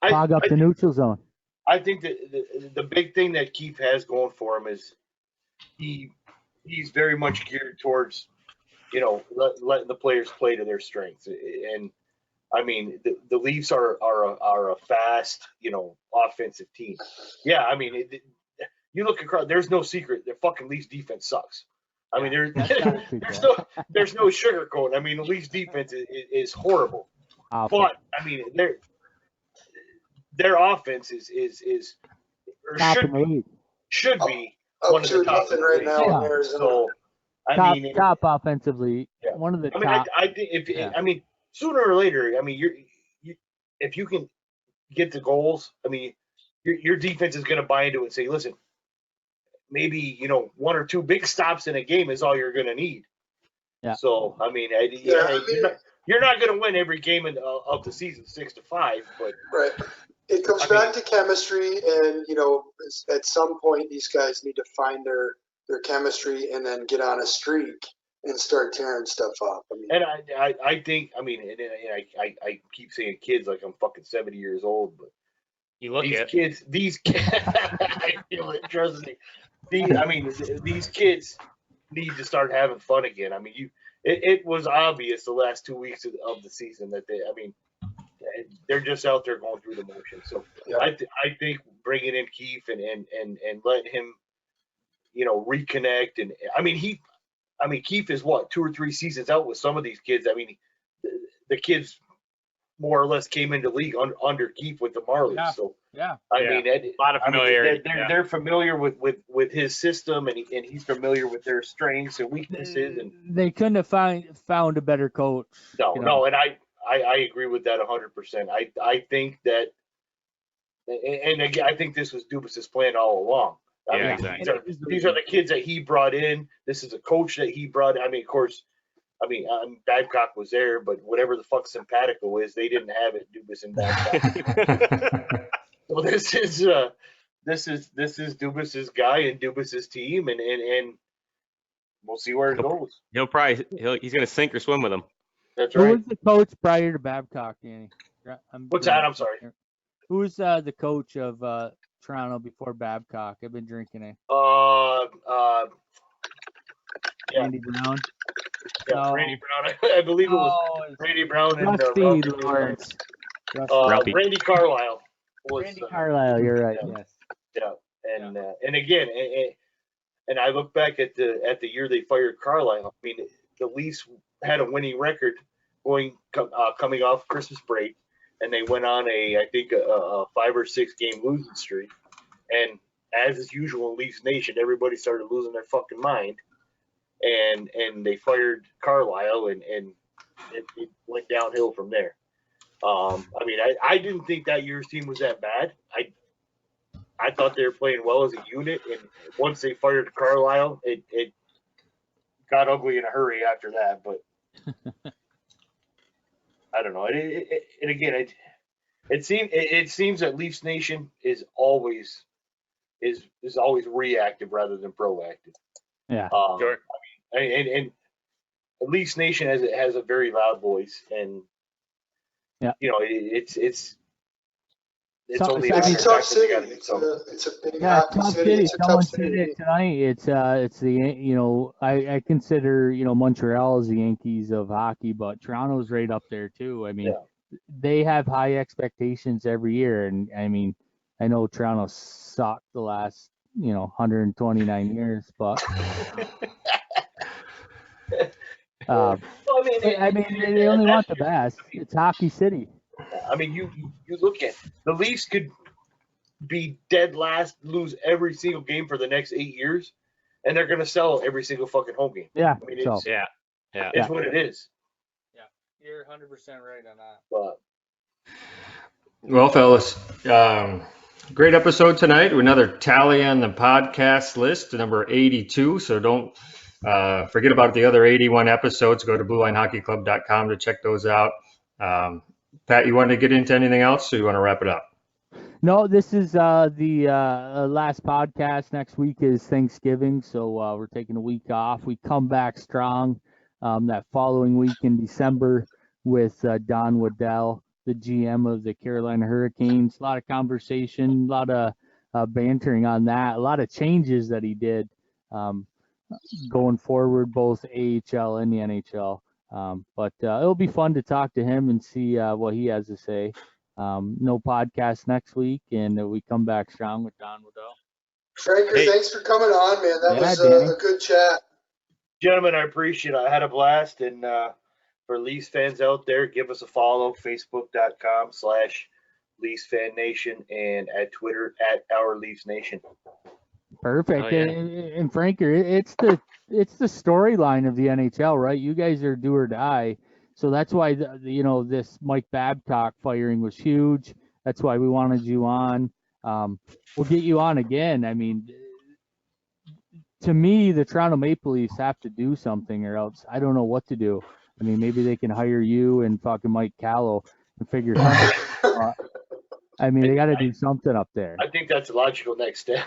clog up the neutral zone. I think that the big thing that Keefe has going for him is he's very much geared towards, letting the players play to their strengths. And I mean, the Leafs are a fast, offensive team. Yeah, I mean, you look across. There's no secret. The fucking Leafs defense sucks. I mean, there's no sugarcoat. I mean, the Leafs defense is horrible. Awful. But I mean, their offense is or Top in the league. should be Up one of the to top nothing right now in Yeah. Arizona. So I mean, Top offensively. Yeah. One of the I mean, top. I think I mean, sooner or later, I mean, if you can get the goals, I mean, your defense is going to buy into it and say, listen, maybe one or two big stops in a game is all you're going to need. Yeah. So I mean, you're not going to win every game of the season 6-5, but Right. It comes back to chemistry, and at some point these guys need to find their chemistry and then get on a streak and start tearing stuff up. I mean, and I think, I mean, and I keep saying kids like I'm fucking 70 years old, but You look at these kids, I feel it, trust me. These kids need to start having fun again. I mean, it was obvious the last 2 weeks of the season that they're just out there going through the motions. So Yeah. I think bringing in Keefe and letting him, reconnect. And I mean, Keefe is what, 2 or 3 seasons out with some of these kids. I mean, the kids more or less came into league under Keefe with the Marlies. Yeah. So Yeah. I Yeah. mean, a lot of familiarity. they're familiar with his system, and he's familiar with their strengths and weaknesses. And They couldn't have found a better coach. no, and I agree with that 100%. I think that, and again, I think this was Dubas's plan all along. I Yeah, mean, exactly. these are the kids that he brought in. This is a coach that he brought in. I mean, of course, Babcock was there, but whatever the fuck simpatico is, they didn't have it. Dubas and Babcock. So this is Dubas's guy and Dubas's team, and we'll see where it goes. He's gonna sink or swim with them. That's Who right. was the coach prior to Babcock, Danny? What's that? I'm sorry. Who was the coach of Toronto before Babcock? I've been drinking it. Yeah. Randy Brown. Yeah, No. Randy Brown. I believe it was it's Randy Brown and Rusty Ralphie. Lawrence. Ralphie. Randy Carlisle was Randy Carlisle, you're right. yeah. Yes. and again, and I look back at the year they fired Carlisle. I mean, the Leafs had a winning record coming off Christmas break, and they went on I think a 5 or 6 game losing streak. And as is usual in Leafs Nation, everybody started losing their fucking mind, and they fired Carlisle, and it went downhill from there. I mean, I didn't think that year's team was that bad. I thought they were playing well as a unit, and once they fired Carlisle, it got ugly in a hurry after that. But I don't know. And again, it seems that Leafs Nation is always reactive rather than proactive. Yeah. Sure. And Leafs Nation has a very loud voice, and yeah, it's So- only so I It's mean- a tough city. gotta do something. It's a big Yeah, hockey tough city. city. It's a Someone tough said city. it tonight. It's the I consider Montreal as the Yankees of hockey, but Toronto's right up there too. I mean, Yeah. they have high expectations every year. And I mean, I know Toronto sucked the last, 129 years, but I mean, they only want the best. It's Hockey City. I mean, you look at the Leafs could be dead last, lose every single game for the next 8 years, and they're going to sell every single fucking home game. Yeah. I mean, it's, Yeah. it's what it is. Yeah, you're 100% right on that. But Well, fellas, great episode tonight. Another tally on the podcast list, number 82. So don't forget about the other 81 episodes. Go to BlueLineHockeyClub.com to check those out. Pat, you want to get into anything else, or you want to wrap it up? No, this is the last podcast. Next week is Thanksgiving, so we're taking a week off. We come back strong that following week in December with Don Waddell, the GM of the Carolina Hurricanes. A lot of conversation, a lot of bantering on that, a lot of changes that he did going forward, both AHL and the NHL. But it'll be fun to talk to him and see what he has to say. No podcast next week, and we come back strong with Don Waddell. Franker, Hey. thanks for coming on, man. That was Danny. a good chat. gentlemen, I appreciate it. I had a blast, and for Leafs fans out there, give us a follow, Facebook.com/Leafs Fan Nation, and at Twitter @OurLeafsNation. Perfect. Oh, yeah. And Franker, it's the storyline of the NHL, right? You guys are do or die. So that's why this Mike Babcock firing was huge. That's why we wanted you on. We'll get you on again. I mean, to me, the Toronto Maple Leafs have to do something, or else I don't know what to do. I mean, maybe they can hire you and fucking Mike Callow and figure something out. I mean, they got to do something up there. I think that's a logical next step.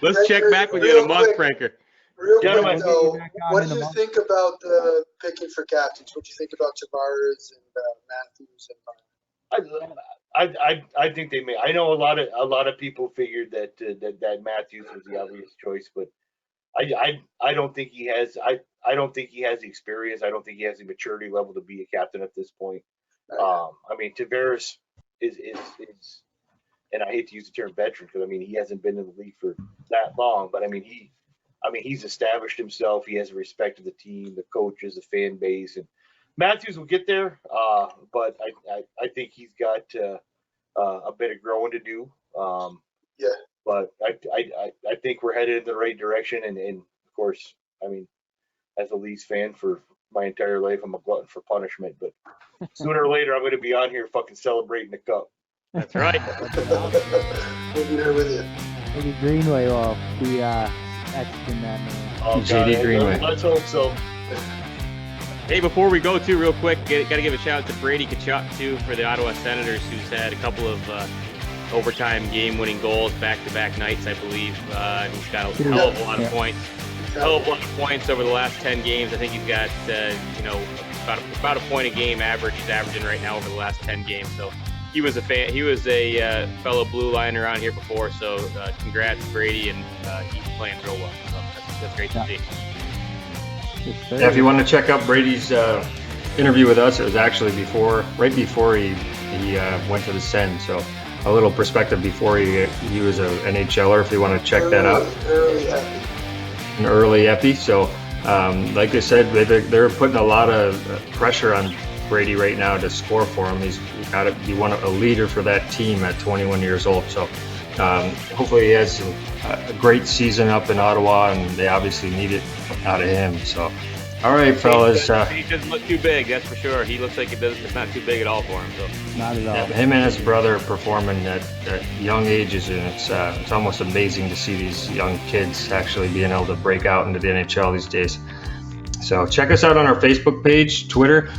Let's check back with you in a month, Franker. Real Gentlemen. quick, though, We'll get you back on what in do a you month. think about the picking for captains? What do you think about Tavares and Matthews and I think they may. I know a lot of people figured that Matthews was the obvious choice, but I don't think he has. I don't think he has the experience. I don't think he has the maturity level to be a captain at this point. I mean, Tavares is, and I hate to use the term veteran because I mean he hasn't been in the league for that long, but I mean he's established himself. He has respect of the team, the coaches, the fan base, and Matthews will get there. But I think he's got a bit of growing to do. Yeah. But I think we're headed in the right direction, and of course, I mean, as a Leafs fan for my entire life, I'm a glutton for punishment. But sooner or later, I'm going to be on here fucking celebrating the cup. That's right. we'll be there with you. Maybe Greenway will be etched in that name. Oh, JD God, Greenway. Let's hope so. Hey, before we go, too, real quick, got to give a shout out to Brady Tkachuk, too, for the Ottawa Senators, who's had a couple of overtime game-winning goals back-to-back nights, I believe. He's got a hell of a lot of points. Hell of a lot of points over the last 10 games. I think he's got, about a point a game average. He's averaging right now over the last 10 games. So he was a fan. He was a fellow blue liner on here before. So congrats, Brady, and he's playing real well. So that's great to see. Yeah, if you want to check out Brady's interview with us, it was actually right before he went to the Sens. So a little perspective before he was an NHLer. If you want to check that out, an early epi. So like I said, they're putting a lot of pressure on Brady right now to score for him. He's got to be a leader for that team at 21 years old. So hopefully he has a great season up in Ottawa, and they obviously need it out of him. So, all right, fellas. He doesn't look too big, that's for sure. He looks like it's not too big at all for him. So Not at all. Yeah, him and his brother performing at young ages, and it's almost amazing to see these young kids actually being able to break out into the NHL these days. So check us out on our Facebook page, Twitter.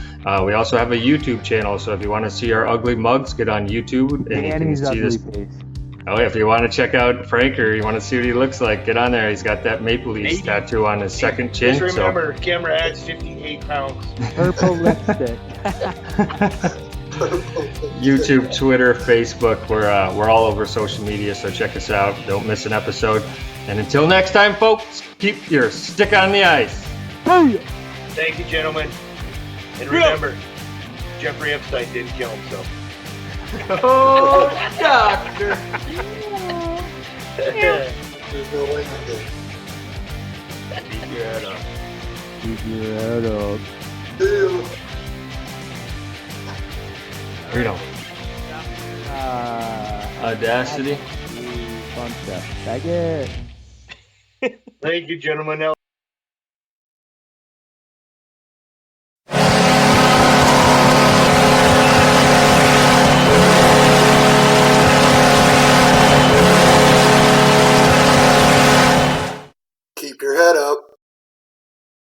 We also have a YouTube channel, so if you want to see our ugly mugs, get on YouTube and you can Danny's see ugly this. face. Oh, if you want to check out Franker, you want to see what he looks like, get on there. He's got that Maple Leafs tattoo on his second chin. Just remember, camera adds 58 pounds. Purple lipstick. YouTube, Twitter, Facebook. We're all over social media, so check us out. Don't miss an episode. And until next time, folks, keep your stick on the ice. Thank you, gentlemen. And remember, Jeffrey Epstein didn't kill himself. Oh, doctor. There's no way you did. Keep your head up. Keep your head up. Deal. Freedom. Fun Audacity. stuff. Tag it. Thank you, gentlemen.